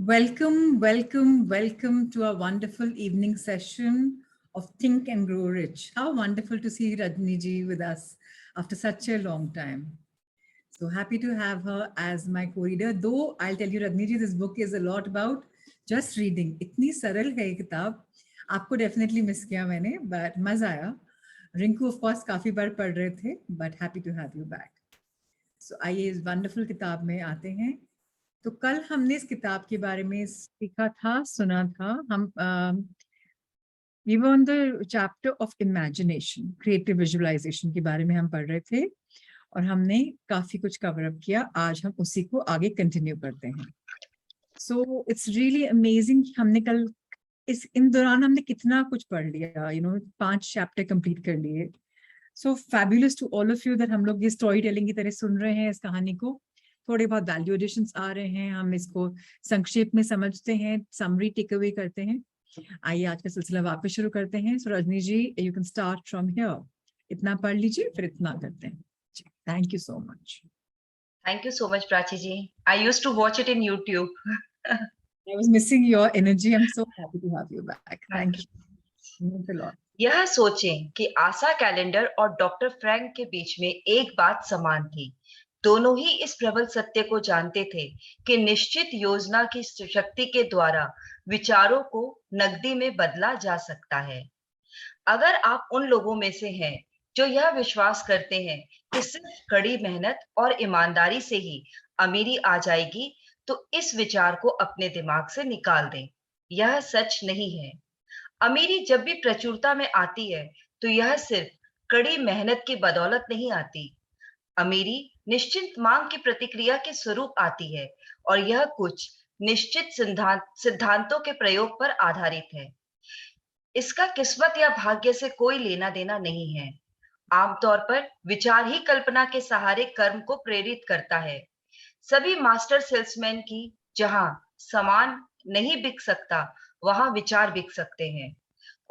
Welcome, welcome, welcome to our wonderful evening session of Think and Grow Rich. How wonderful to see Rajni ji with us after such a long time. So happy to have her as my co-reader. Though I'll tell you, Rajni ji, this book is a lot about just reading. इतनी सरल है ये किताब. आपको definitely miss किया मैंने, but मजा आया. रिंकू of course काफी बार पढ़ रहे थे, but happy to have you back. So आइए इस wonderful किताब में आते हैं. तो कल हमने इस किताब के बारे में सीखा था, सुना था. हम we were on the chapter of imagination, creative visualization के बारे में हम पढ़ रहे थे और हमने काफी कुछ कवर अप किया. आज हम उसी को आगे कंटिन्यू करते हैं. So it's really amazing कि हमने कल इन दौरान हमने कितना कुछ पढ़ लिया, 5 चैप्टर कंप्लीट कर लिए. So fabulous to all of you that हम लोग ये स्टोरी टेलिंग की तरह सुन रहे हैं इस कहानी को. थोड़े बहुत वैल्यू एडिशंस आ रहे हैं, हम इसको संक्षेप में समझते हैं, समरी टेक अवे करते हैं. आइए आज का सिलसिला वापस शुरू करते हैं. So Rajni ji, you can start from here. इतना पढ़ लीजिए फिर इतना करते हैं. Thank you so much. Thank you so much, Prachi ji. I used to watch it in YouTube. I was missing your energy. I'm so happy to have you back. Thank you. Thanks a lot. यह सोचें कि आशा calendar और doctor Frank के बीच में एक बात समान थी. दोनों ही इस प्रबल सत्य को जानते थे कि निश्चित योजना की शक्ति के द्वारा विचारों को नकदी में बदला जा सकता है. अगर आप उन लोगों में से हैं जो यह विश्वास करते हैं कि सिर्फ कड़ी मेहनत और ईमानदारी से ही अमीरी आ जाएगी, तो इस विचार को अपने दिमाग से निकाल दें. यह सच नहीं है. अमीरी जब भी प्रचुरता में आती है तो यह सिर्फ कड़ी मेहनत की बदौलत नहीं आती. अमीरी निश्चित मांग की प्रतिक्रिया के स्वरूप आती है और यह कुछ निश्चित सिद्धांतों के प्रयोग पर आधारित है. इसका किस्मत या भाग्य से कोई लेना देना नहीं है. आमतौर पर विचार ही कल्पना के सहारे कर्म को प्रेरित करता है. सभी मास्टर सेल्समैन की जहां सामान नहीं बिक सकता, वहां विचार बिक सकते हैं.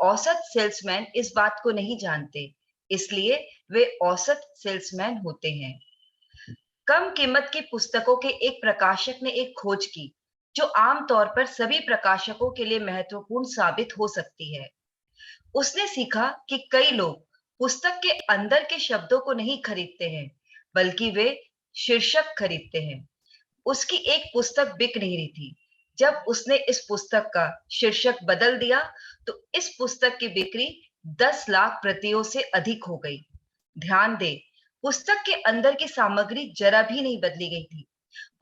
औसत सेल्समैन इस बात को नहीं जानते, इसलिए वे औसत सेल्समैन होते हैं. कम कीमत की पुस्तकों के एक प्रकाशक ने एक खोज की जो आमतौर पर सभी प्रकाशकों के लिए महत्वपूर्ण साबित हो सकती है. उसने सीखा कि कई लोग पुस्तक के अंदर के शब्दों को नहीं खरीदते हैं, बल्कि वे शीर्षक खरीदते हैं. उसकी एक पुस्तक बिक नहीं रही थी. जब उसने इस पुस्तक का शीर्षक बदल दिया तो इस पुस्तक की बिक्री 10 लाख प्रतियों से अधिक हो गई. ध्यान दे, पुस्तक के अंदर की सामग्री जरा भी नहीं बदली गई थी.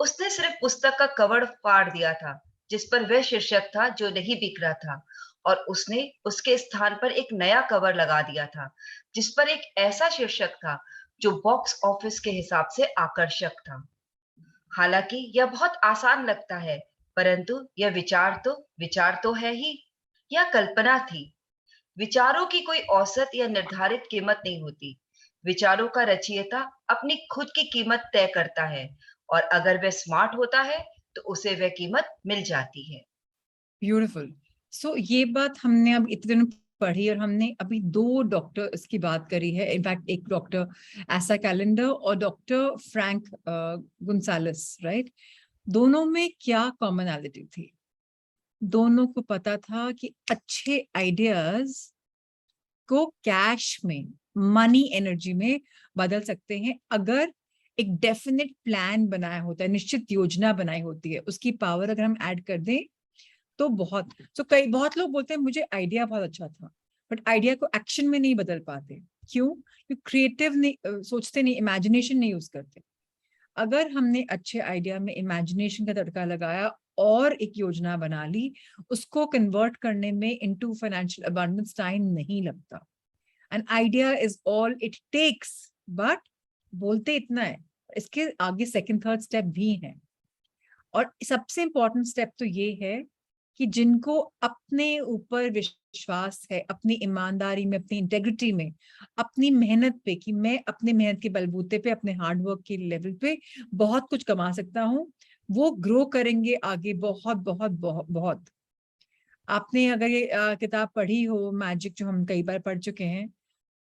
उसने सिर्फ पुस्तक का कवर फाड़ दिया था जिस पर वह शीर्षक था जो नहीं बिक रहा था, और उसने उसके स्थान पर एक नया कवर लगा दिया था जिस पर एक ऐसा शीर्षक था जो बॉक्स ऑफिस के हिसाब से आकर्षक था. हालांकि यह बहुत आसान लगता है, परंतु यह विचार तो है ही. यह कल्पना थी. विचारों की कोई औसत या निर्धारित कीमत नहीं होती. विचारों का रचयिता अपनी खुद की कीमत तय करता है, और अगर वह स्मार्ट होता है तो उसे वह कीमत मिल जाती है. ब्यूटीफुल. सो ये बात हमने अब इतने दिनों पढ़ी और हमने अभी 2 डॉक्टर की बात करी है. इनफैक्ट एक डॉक्टर आशा कैलेंडर और डॉक्टर फ्रैंक गुंसालेस, राइट? दोनों में क्या कॉमनैलिटी थी? दोनों को पता था कि अच्छे आइडियाज को कैश में, मनी एनर्जी में बदल सकते हैं अगर एक डेफिनेट प्लान बनाया होता है, निश्चित योजना बनाई होती है. उसकी पावर अगर हम ऐड कर दें तो बहुत लोग बोलते हैं मुझे आइडिया बहुत अच्छा था, बट आइडिया को एक्शन में नहीं बदल पाते. क्यों? क्योंकि क्रिएटिव नहीं सोचते, नहीं, इमेजिनेशन नहीं यूज करते. अगर हमने अच्छे आइडिया में इमेजिनेशन का तड़का लगाया और एक योजना बना ली, उसको कन्वर्ट करने में इनटू फाइनेंशियल अबंडेंस टाइम नहीं लगता. An idea is all it takes, but बोलते इतना है, इसके आगे सेकंड थर्ड स्टेप भी है. और सबसे इंपॉर्टेंट स्टेप तो ये है कि जिनको अपने ऊपर विश्वास है, अपनी ईमानदारी में, अपनी इंटेग्रिटी में, अपनी मेहनत पे, कि मैं अपने मेहनत के बलबूते पे, अपने हार्डवर्क के लेवल पे बहुत कुछ कमा सकता हूँ, वो ग्रो करेंगे आगे बहुत बहुत बहुत बहुत. आपने अगर ये किताब पढ़ी हो, मैजिक, जो हम कई बार पढ़ चुके हैं,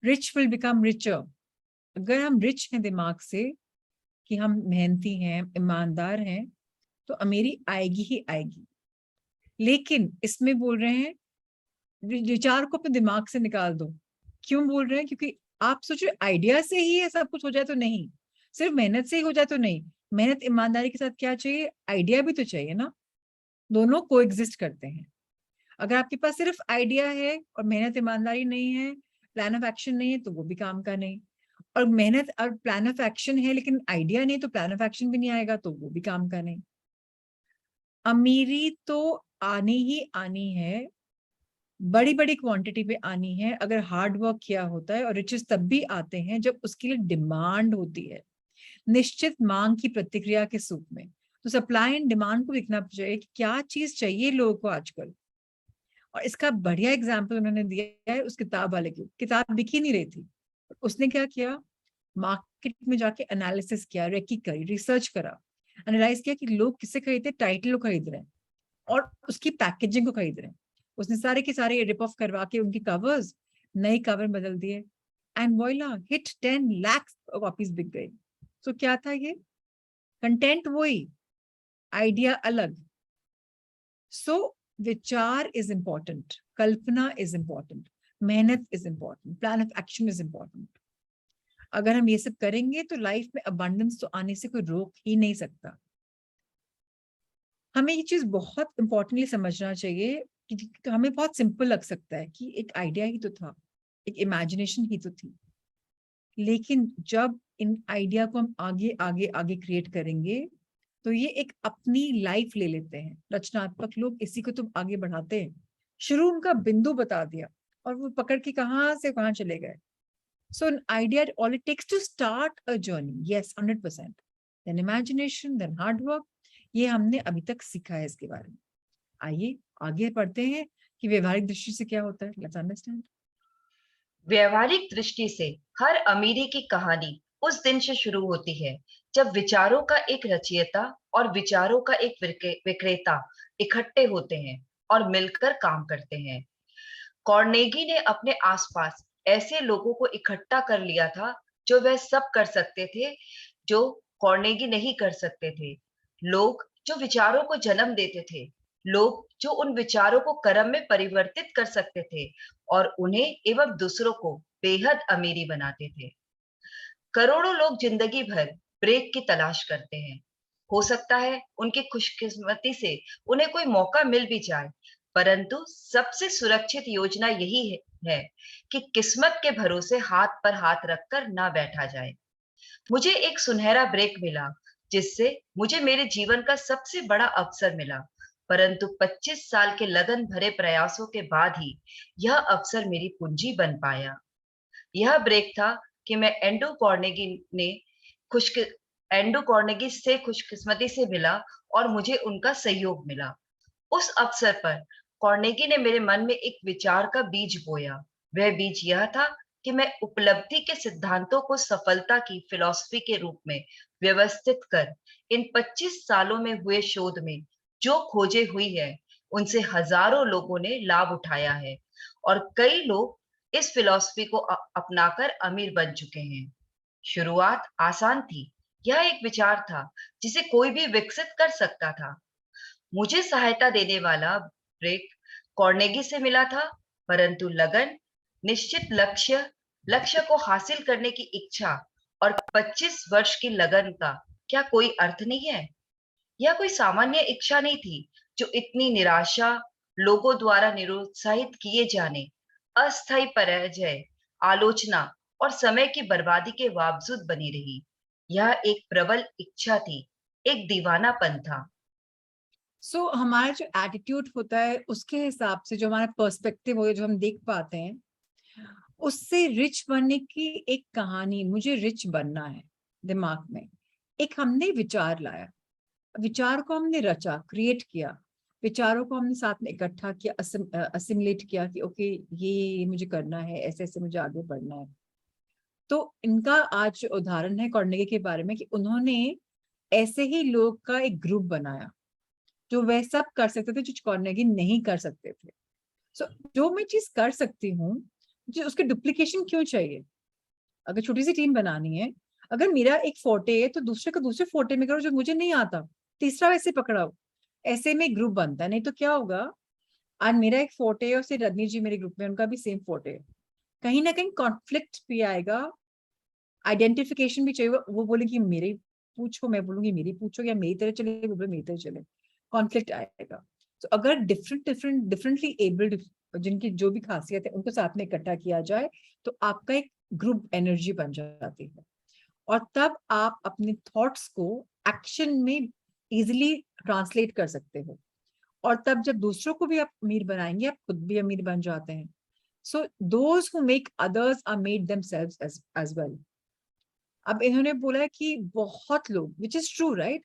रिच विल बिकम रिचर. अगर हम रिच हैं दिमाग से, कि हम मेहनती हैं, ईमानदार हैं, तो अमीरी आएगी ही आएगी. लेकिन इसमें बोल रहे हैं विचार को अपने दिमाग से निकाल दो। क्यों बोल रहे हैं? क्योंकि आप सोचो आइडिया से ही ये सब कुछ हो जाए तो नहीं, सिर्फ मेहनत से ही हो जाए तो नहीं, मेहनत ईमानदारी के साथ क्या चाहिए, आइडिया भी तो चाहिए ना। दोनों को एग्जिस्ट करते हैं। अगर आपके पास सिर्फ आइडिया है और मेहनत ईमानदारी नहीं है, प्लान ऑफ एक्शन नहीं है, तो वो भी काम का नहीं। और मेहनत और प्लान ऑफ एक्शन है लेकिन आइडिया नहीं, तो प्लान ऑफ एक्शन भी नहीं आएगा, तो वो भी काम का नहीं। अमीरी तो आनी ही आनी है, बड़ी बड़ी क्वांटिटी पे आनी है अगर हार्ड वर्क किया होता है। और रिचेस तब भी आते हैं जब उसके लिए डिमांड होती है, निश्चित मांग की प्रतिक्रिया के रूप में। तो सप्लाई एंड डिमांड को देखना चाहिए कि क्या चीज चाहिए लोगों को आजकल। और इसका बढ़िया एग्जाम्पल उन्होंने दिया है उस किताब वाले की। किताब बिक ही नहीं रही थी, उसने क्या किया, मार्केट में जाके एनालिसिस किया, रेकी करी, रिसर्च करा, एनालाइज किया कि लोग किससे खरीदते, टाइटल को खरीद रहे हैं और उसकी पैकेजिंग को खरीद रहे हैं। उसने सारे के सारे रिप ऑफ करवा के उनकी कवर्स, नई कवर बदल दिए, and voila hit 10 lakh copies बिक गई। तो क्या था ये, कंटेंट वही, आइडिया अलग। सो विचार इज इंपॉर्टेंट, कल्पना इज इंपॉर्टेंट, मेहनत is important, plan of action is important. अगर हम ये सब करेंगे तो लाइफ में अबंडेंस तो आने से कोई रोक ही नहीं सकता। हमें ये चीज बहुत इंपॉर्टेंटली समझना चाहिए कि हमें बहुत सिंपल लग सकता है कि एक आइडिया ही तो था, एक इमेजिनेशन ही तो थी, लेकिन जब इन आइडिया को हम आगे आगे आगे क्रिएट करेंगे तो ये एक अपनी लाइफ ले लेते हैं। रचनात्मक लोग इसी को तो आगे बढ़ाते हैं। शुरू उनका बिंदु बता दिया और वो पकड़ के कहां से कहां चले गए। सो an idea, all it takes to start a journey, yes 100%, then imagination, then hard work। ये हमने अभी तक सीखा है इसके बारे में। आइए आगे पढ़ते हैं कि व्यवहारिक दृष्टि से क्या होता है। Let's understand. व्यवहारिक दृष्टि से हर अमीरी की कहानी उस दिन से शुरू होती है जब विचारों का एक रचयिता और विचारों का एक विक्रेता इकट्ठे होते हैं और मिलकर काम करते हैं। कार्नेगी ने अपने आसपास ऐसे लोगों को इकट्ठा कर लिया था जो वह सब कर सकते थे जो कार्नेगी नहीं कर सकते थे। लोग जो विचारों को जन्म देते थे, लोग जो उन विचारों को कर्म में परिवर्तित कर सकते थे और उन्हें एवं दूसरों को बेहद अमीरी बनाते थे। करोड़ों लोग जिंदगी भर ब्रेक की तलाश करते हैं। हो सकता है उनकी खुशकिस्मती से उन्हें कोई मौका मिल भी जाए, परंतु सबसे सुरक्षित योजना यही है कि किस्मत के भरोसे हाथ पर हाथ रखकर ना बैठा जाए। मुझे एक सुनहरा ब्रेक मिला जिससे मुझे मेरे जीवन का सबसे बड़ा अवसर मिला, परंतु 25 साल के लगन भरे प्रयासों के बाद ही यह अवसर मेरी पूंजी बन पाया। यह ब्रेक था कि मैं एंडो कॉर्नेगी से खुशकिस्मती से मिला और मुझे उनका सहयोग मिला। उस अवसर पर कॉर्नेगी ने मेरे मन में एक विचार का बीज बोया। वह बीज यह था कि मैं उपलब्धि के सिद्धांतों को सफलता की फिलॉसफी के रूप में व्यवस्थित कर इन 25 सालों में हुए शोध में जो खोजे हुई है उनसे हजारों लोगों ने लाभ उठाया है और कई लोग इस फिलॉसफी को अपनाकर अमीर बन चुके हैं। शुरुआत आसान थी। यह एक विचार था जिसे कोई भी विकसित कर सकता था। मुझे सहायता देने वाला ब्रेक कार्नेगी से मिला था, परंतु लगन, निश्चित लक्ष्य को हासिल करने की इच्छा और 25 वर्ष की लगन का क्या कोई अर्थ नहीं है? यह कोई सामान्य इच्छा नहीं थी जो इतनी निराशा, लोगों द्वारा निरुत्साहित किए जाने, अस्थायी पराजय, आलोचना और समय की बर्बादी के बावजूद बनी रही। यह एक प्रबल इच्छा थी, एक दीवानापन था। सो हमारा जो एटीट्यूड होता है उसके हिसाब से, जो हमारा पर्सपेक्टिव होता है, जो हम देख पाते हैं, उससे रिच बनने की एक कहानी, मुझे रिच बनना है दिमाग में, एक हमने विचार लाया, विचार को हमने रचा, क्रिएट किया, विचारों को हमने साथ में इकट्ठा किया, असिमुलेट किया कि ओके ये मुझे करना है, ऐसे ऐसे मुझे आगे बढ़ना है। तो इनका आज उदाहरण है कार्नेगी के बारे में कि उन्होंने ऐसे ही लोग का एक ग्रुप बनाया जो वह सब कर सकते थे जो कार्नेगी नहीं कर सकते थे। सो जो मैं चीज कर सकती हूँ, मुझे उसके डुप्लीकेशन क्यों चाहिए? अगर छोटी सी टीम बनानी है, अगर मेरा एक फोटे है तो दूसरे को दूसरे फोटे में करो जो मुझे नहीं आता, तीसरा वैसे पकड़ाओ। ऐसे में ग्रुप बनता है, नहीं तो क्या होगा, आज मेरा एक फोर्ट है और फिर रजनी जी मेरे ग्रुप में, उनका भी सेम फोर्ट है, कहीं ना कहीं कॉन्फ्लिक्ट भी आएगा, आइडेंटिफिकेशन भी चाहिए, वो बोलेगी मेरे पूछो, मैं बोलूंगी मेरी पूछो, या मेरी तरह चले, वो बोले मेरी तरह चले, कॉन्फ्लिक्ट आएगा। तो अगर डिफरेंटली एबल्ड जिनकी जो भी खासियत है उनको साथ में इकट्ठा किया जाए तो आपका एक ग्रुप एनर्जी बन जाती है, और तब आप अपने थॉट्स को एक्शन में इजिली ट्रांसलेट कर सकते हो, और तब जब दूसरों को भी आप अमीर बनाएंगे, आप खुद भी अमीर बन जाते हैं। So those who make others are made themselves as well. अब इन्होंने बोला है कि बहुत लोग, विच इज ट्रू राइट,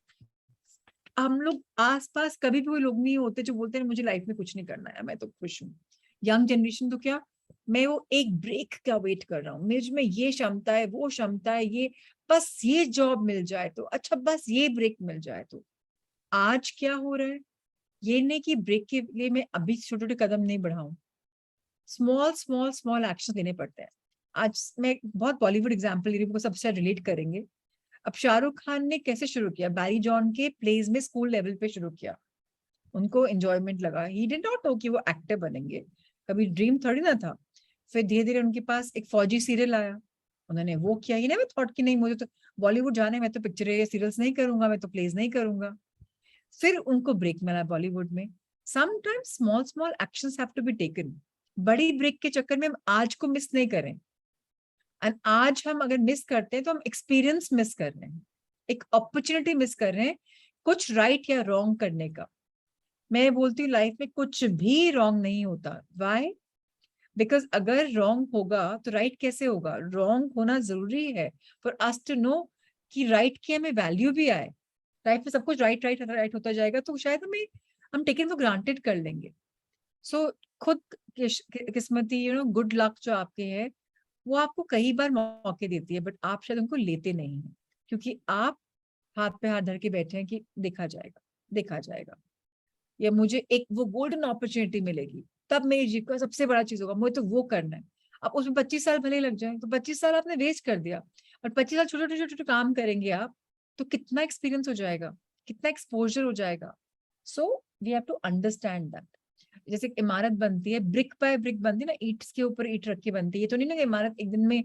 हम लोग आसपास कभी भी कोई लोग नहीं होते जो बोलते हैं मुझे लाइफ में कुछ नहीं करना है, मैं तो खुश हूँ। यंग जनरेशन तो क्या, मैं वो एक ब्रेक का वेट कर रहा हूँ, मेरे में ये क्षमता है, वो क्षमता है, ये बस ये जॉब मिल जाए तो अच्छा, बस ये ब्रेक मिल जाए तो। आज क्या हो रहा है, ये नहीं कि ब्रेक के लिए मैं अभी छोटे छोटे कदम नहीं बढ़ाऊं, स्मॉल स्मॉल स्मॉल एक्शन लेने पड़ते हैं। आज मैं बहुत बॉलीवुड एग्जाम्पल ले रही हूँ, सबसे रिलेट करेंगे। अब शाहरुख खान ने कैसे शुरू किया, बैरी जॉन के प्लेज में स्कूल लेवल पे शुरू किया, उनको एंजॉयमेंट लगा, ही डिड नॉट नो कि वो एक्टर बनेंगे, कभी ड्रीम थोड़ी ना था। फिर धीरे धीरे उनके पास एक फौजी सीरियल आया, उन्होंने वो किया, ही नेवर थॉट कि नहीं मुझे तो बॉलीवुड जाना है, मैं तो पिक्चर सीरियल्स नहीं करूंगा, मैं तो प्लेज नहीं करूंगा। फिर उनको ब्रेक मिला बॉलीवुड में। Sometimes small small actions have to be taken, बड़ी ब्रेक के चक्कर में हम आज को मिस नहीं करें, एंड आज हम अगर मिस करते हैं तो हम एक्सपीरियंस मिस कर रहे हैं, एक अपॉर्चुनिटी मिस कर रहे हैं कुछ राइट या रॉन्ग करने का। मैं बोलती हूँ लाइफ में कुछ भी रॉन्ग नहीं होता, व्हाई, बिकॉज अगर रॉन्ग होगा तो राइट कैसे होगा, रॉन्ग होना जरूरी है फॉर अस टू नो कि राइट की हमें वैल्यू भी आए। लाइफ में सब कुछ राइट राइट राइट होता जाएगा तो शायद हम टेकन फॉर ग्रांटेड कर लेंगे। सो खुद किस्मती गुड लक जो आपके है वो आपको कई बार मौके देती है, बट आप शायद उनको लेते नहीं हैं, क्योंकि आप हाथ पे हाथ धर के बैठे हैं कि देखा जाएगा, देखा जाएगा, या मुझे एक वो गोल्डन अपॉर्चुनिटी मिलेगी तब मेरी जीव का सबसे बड़ा चीज होगा, मुझे तो वो करना है। अब उसमें 25 साल भले लग जाए तो 25 साल आपने वेस्ट कर दिया, और 25 साल छोटे छोटे छोटे काम करेंगे आप तो कितना एक्सपीरियंस हो जाएगा, कितना एक्सपोजर हो जाएगा। So we have to understand that. जैसे एक इमारत बनती है, ब्रिक बाय ब्रिक बनती है ना, ईंट के ऊपर ईंट रख के बनती है, ये तो नहीं ना कि इमारत एक दिन में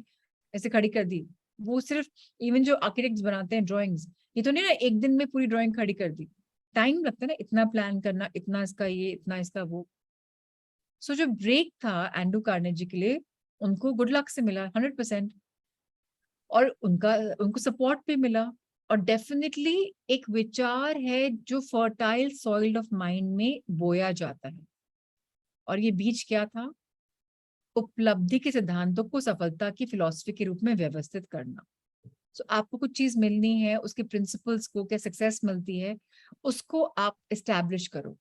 ऐसे खड़ी कर दी। वो सिर्फ इवन जो आर्किटेक्ट्स बनाते हैं ड्राइंग्स, ये तो नहीं ना एक दिन में पूरी ड्राइंग खड़ी कर दी, टाइम लगता है ना, इतना प्लान करना, इतना इसका ये, इतना इसका वो। सो जो ब्रेक था एंड्रू कार्नेजी के लिए, उनको गुड लक से मिला 100%, और उनको सपोर्ट भी मिला। और डेफिनेटली एक विचार है जो फर्टाइल सॉइल ऑफ माइंड में बोया जाता है, और ये बीज क्या था, उपलब्धि के सिद्धांतों को सफलता की फिलॉसफी के रूप में व्यवस्थित करना। सो आपको कुछ चीज मिलनी है, उसके प्रिंसिपल्स को क्या सक्सेस मिलती है, उसको आप एस्टैब्लिश करो।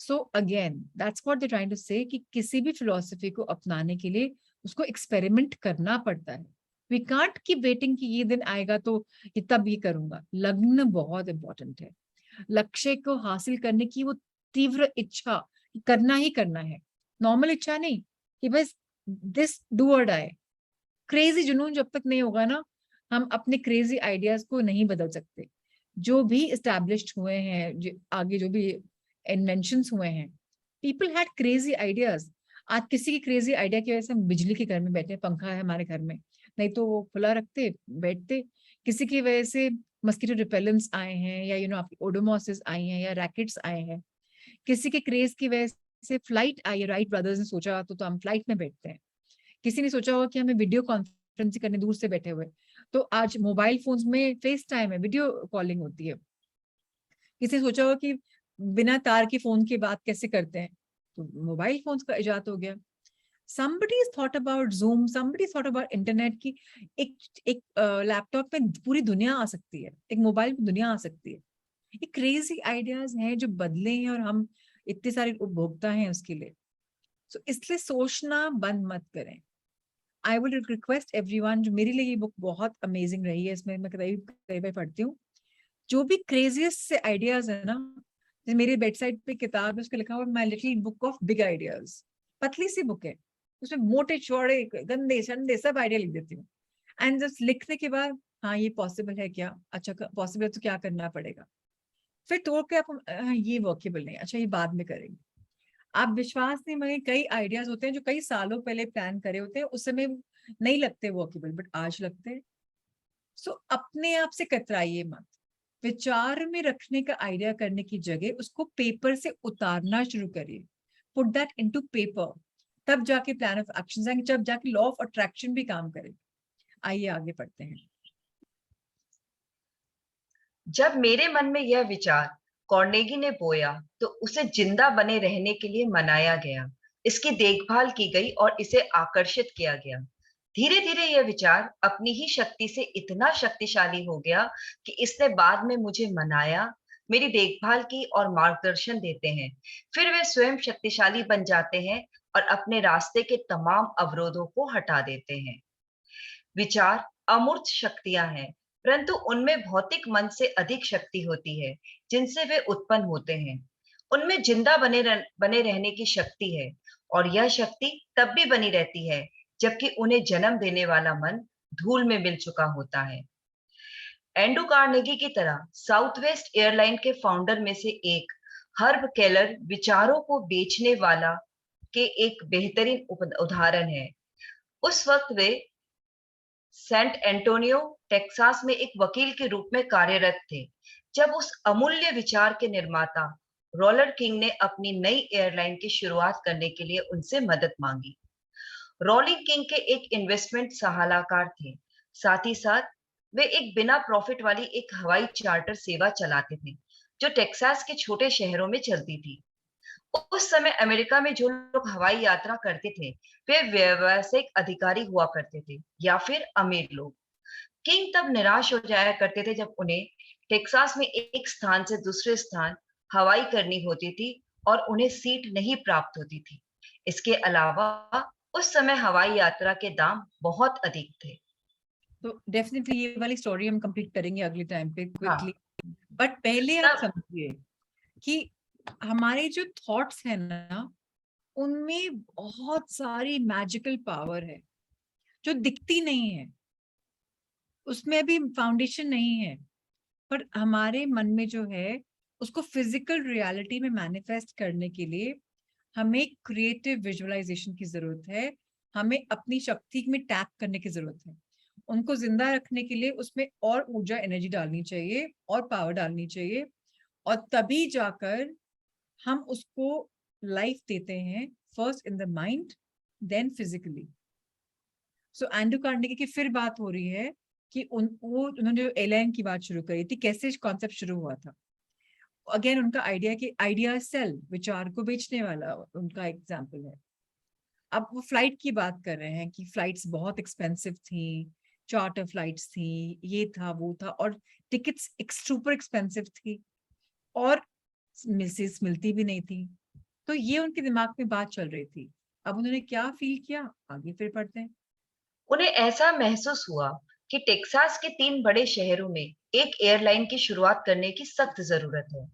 So again that's what they trying to say, कि किसी भी फिलॉसफी को अपनाने के लिए उसको एक्सपेरिमेंट करना पड़ता है। वी कांट कीप वेटिंग कि ये दिन आएगा तो ये तब ये करूंगा। लग्न बहुत इंपॉर्टेंट है, लक्ष्य को हासिल करने की वो तीव्र इच्छा, करना ही करना है, नॉर्मल इच्छा नहीं कि बस दिस डू और डाई। क्रेजी जुनून जब तक नहीं होगा ना, हम अपने क्रेजी आइडियाज को नहीं बदल सकते। जो भी एस्टैब्लिश्ड हुए हैं, आगे जो भी इन्वेंशंस हुए हैं, पीपल हैड क्रेजी आइडियाज। आज किसी की क्रेजी आइडिया की वजह से हम बिजली के घर में बैठे, पंखा है हमारे घर में, नहीं तो वो खुला रखते बैठते। किसी की वजह से मस्कीटो रिपेलेंट्स आए हैं, या आपकी ओडोमोसिस आई हैं, या रैकेट्स आए हैं। किसी के क्रेज की वजह से फ्लाइट आई है, राइट ब्रदर्स ने सोचा तो हम फ्लाइट में बैठते हैं। किसी ने सोचा होगा कि हमें वीडियो कॉन्फ्रेंसिंग करने दूर से बैठे हुए, तो आज मोबाइल फोन्स में फेस टाइम है, वीडियो कॉलिंग होती है। किसी ने सोचा होगा कि बिना तार के फोन की बात कैसे करते हैं, तो मोबाइल फोन्स का इजाद हो गया। somebody's thought about Zoom, somebody's thought about internet की एक एक लैपटॉप में पूरी दुनिया आ सकती है, एक मोबाइल में दुनिया आ सकती है। ये क्रेजी आइडियाज हैं जो बदले हैं, और हम इतने सारे उपभोक्ता हैं उसके लिए। सो इसलिए सोचना बंद मत करें। आई वुड रिक्वेस्ट एवरीवन, जो मेरे लिए ये बुक बहुत अमेजिंग रही है, इसमें मैं कई बार पढ़ती हूँ, जो भी क्रेजियस्ट से आइडियाज है ना, जैसे मेरे बेडसाइड पे किताब है, उसके लिखा हुआ my little book of big ideas, पतली सी बुक है, उसमें मोटे चौड़े गंदे संदे सब आइडिया लिख देती हूँ। एंड जस्ट लिखने के बाद, हाँ ये पॉसिबल है क्या, अच्छा पॉसिबल है तो क्या करना पड़ेगा। फिर तोड़ के आप ये वर्केबल नहीं, अच्छा ये बाद में करेंगे। आप विश्वास नहीं मानेंगे, कई आइडियाज होते हैं जो कई सालों पहले प्लान करे होते हैं, उस समय नहीं लगते वर्केबल, बट आज लगते हैं। सो अपने आप से कतराइए मत, विचार में रखने का आइडिया करने की जगह उसको पेपर से उतारना शुरू करिए, पुट दैट इनटू पेपर, तब जाके प्लान ऑफ एक्शन आएंगे, जब जाके लॉ ऑफ अट्रैक्शन भी काम करे। आइए आगे पढ़ते हैं। जब मेरे मन में यह विचार कार्नेगी ने बोया तो उसे जिंदा बने रहने के लिए मनाया गया, इसकी देखभाल की गई और इसे आकर्षित किया गया। धीरे धीरे यह विचार अपनी ही शक्ति से इतना शक्तिशाली हो गया कि इसने बाद में मुझे मनाया, मेरी देखभाल की और मार्गदर्शन देते हैं। फिर वे स्वयं शक्तिशाली बन जाते हैं और अपने रास्ते के तमाम अवरोधों को हटा देते हैं। विचार अमूर्त शक्तियां हैं, परंतु उनमें भौतिक मन से अधिक शक्ति होती है जिनसे वे उत्पन्न होते हैं। उनमें जिंदा बने रहने की शक्ति है, और यह शक्ति तब भी बनी रहती है जबकि उन्हें जन्म देने वाला मन धूल में मिल चुका होता है। एंड्रू कार्नेगी की तरह साउथ वेस्ट एयरलाइन के फाउंडर में से एक हर्ब केलर विचारों को बेचने वाला के एक बेहतरीन उदाहरण है। उस वक्त वे सेंट एंटोनियो टेक्सास में एक वकील के रूप में कार्यरत थे जब उस अमूल्य विचार के निर्माता रोलर किंग ने अपनी नई एयरलाइन की शुरुआत करने के लिए उनसे मदद मांगी। रोलिंग किंग के एक इन्वेस्टमेंट सलाहकार थे, साथ ही साथ वे एक बिना प्रॉफिट वाली एक हवाई चार्टर सेवा चलाते थे जो टेक्सास के छोटे शहरों में चलती थी। उस समय अमेरिका में जो लोग हवाई यात्रा करते थे वे व्यावसायिक अधिकारी हुआ करते थे या फिर अमीर लोग। किंग तब निराश हो जाया करते थे जब उन्हें टेक्सास में एक स्थान से दूसरे स्थान हवाई करनी होती थी और उन्हें सीट नहीं प्राप्त होती थी। इसके अलावा उस समय हवाई यात्रा के दाम बहुत अधिक थे। तो डेफिनेटली ये वाली स्टोरी हम कंप्लीट करेंगे अगले टाइम पे क्विकली, हाँ, बट पहले आप तब समझिए कि हमारे जो थॉट्स हैं ना, उनमें बहुत सारी मैजिकल पावर है जो दिखती नहीं है, उसमें अभी फाउंडेशन नहीं है, पर हमारे मन में जो है उसको फिजिकल रियलिटी में मैनिफेस्ट करने के लिए हमें क्रिएटिव विजुअलाइजेशन की जरूरत है, हमें अपनी शक्ति में टैप करने की जरूरत है। उनको जिंदा रखने के लिए उसमें और ऊर्जा एनर्जी डालनी चाहिए और पावर डालनी चाहिए, और तभी जाकर हम उसको लाइफ देते हैं, first in the mind then physically. So Andrew Carnegie की फिर बात हो रही है कि उन्होंने जो एयरलाइन की बात शुरू करी थी, कैसे कॉन्सेप्ट शुरू हुआ था। अगेन उनका आइडिया कि आइडिया सेल, विचार को बेचने वाला उनका एग्जाम्पल है। अब वो फ्लाइट की बात कर रहे हैं कि फ्लाइट्स बहुत एक्सपेंसिव थी, चार्टर फ्लाइट्स थी, ये था वो था, और टिकट्स सुपर एक्सपेंसिव थी, और मिसेस मिलती भी नहीं थी। तो ये उनके दिमाग में बात चल रही थी। अब उन्होंने क्या फील किया, आगे फिर पढ़ते हैं। उन्हें ऐसा महसूस हुआ कि टेक्सास के 3 बड़े शहरों में एक एयरलाइन की शुरुआत करने की सख्त जरूरत है।